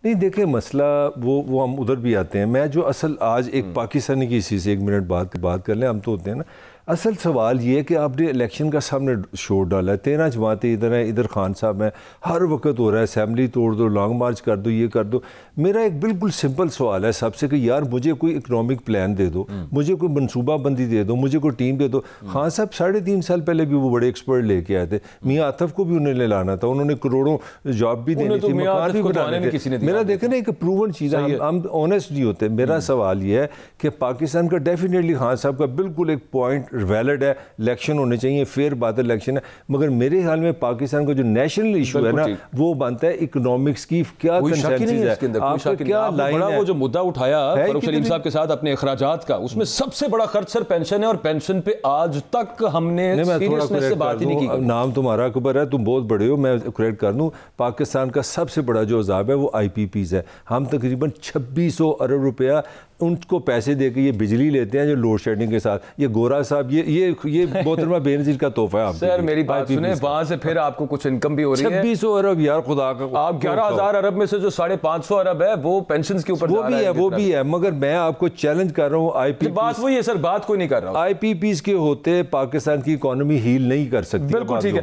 नहीं। देखिए मसला वो हम उधर भी आते हैं। मैं जो असल आज एक पाकिस्तानी की इसी से 1 मिनट बात कर लें, हम तो होते हैं ना, असल सवाल ये है कि आपने इलेक्शन का सामने शोर डाला है, 13 जमातें इधर हैं, इधर खान साहब हैं, हर वक्त हो रहा है असेंबली तोड़ दो, लॉन्ग मार्च कर दो, ये कर दो। मेरा एक बिल्कुल सिंपल सवाल है सबसे कि यार मुझे कोई इकनॉमिक प्लान दे दो, मुझे कोई मनसूबाबंदी दे दो, मुझे कोई टीम दे दो। खान साहब 3.5 साल पहले भी वो बड़े एक्सपर्ट लेके आए थे, मियाँ आतफ को भी उन्हें लाना था, उन्होंने करोड़ों जॉब भी देनी थी, मकान भी बनाने थे। मेरा देखे ना एक प्रूवन चीज़ है, हम ऑनेस्ट नहीं होते। मेरा सवाल ये है कि पाकिस्तान का डेफिनेटली खान साहब का बिल्कुल एक पॉइंट वैलिड है, इलेक्शन होने चाहिए, फेयर बात है, इलेक्शन है, मगर मेरे ख्याल में पाकिस्तान का जो नेशनल इशू है ना वो बनता है इकोनॉमिक्स की क्या कंसेंसस है, आपका क्या लाइन है। वो जो मुद्दा उठाया फारूक सलीम साहब के साथ अपने अखराजात का, उसमें सबसे बड़ा खर्च सर पेंशन है, और पेंशन पे आज तक हमने सीरियसनेस से बात ही नहीं की। नाम तुम्हारा अकबर है, तुम बहुत बड़े हो, मैं करेक्ट कर दूं, पाकिस्तान का सबसे बड़ा जो अजाब है वो IPPs है। हम तकरीबन 2600 अरब रुपया उनको पैसे देके ये बिजली लेते हैं जो लोड शेडिंग के साथ। ये गोरा साहब ये मोहतरमा बेनजीर का तोहफा है। सर मेरी बात सुने, वहां से फिर आपको कुछ इनकम भी हो रही है। 2600 अरब यार, खुदा का, आप 11,000 अरब में से जो 550 अरब है वो पेंशन के ऊपर वो भी है, मगर मैं आपको चैलेंज कर रहा हूँ, IPPs बात वही है सर, बात कोई नहीं कर रहा। IPPs के होते पाकिस्तान की इकोनॉमी हील नहीं कर सकती। बिल्कुल ठीक है,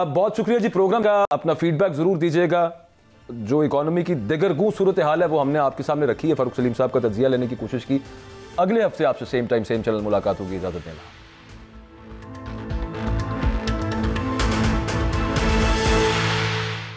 बहुत शुक्रिया जी प्रोग्राम का। अपना फीडबैक जरूर दीजिएगा। जो इकोनॉमी की दिगरगू सूरत हाल है वो हमने आपके सामने रखी है, फारूक सलीम साहब का तज्जिया लेने की कोशिश की। अगले हफ्ते आपसे सेम टाइम सेम चैनल मुलाकात होगी। इजाजत देना।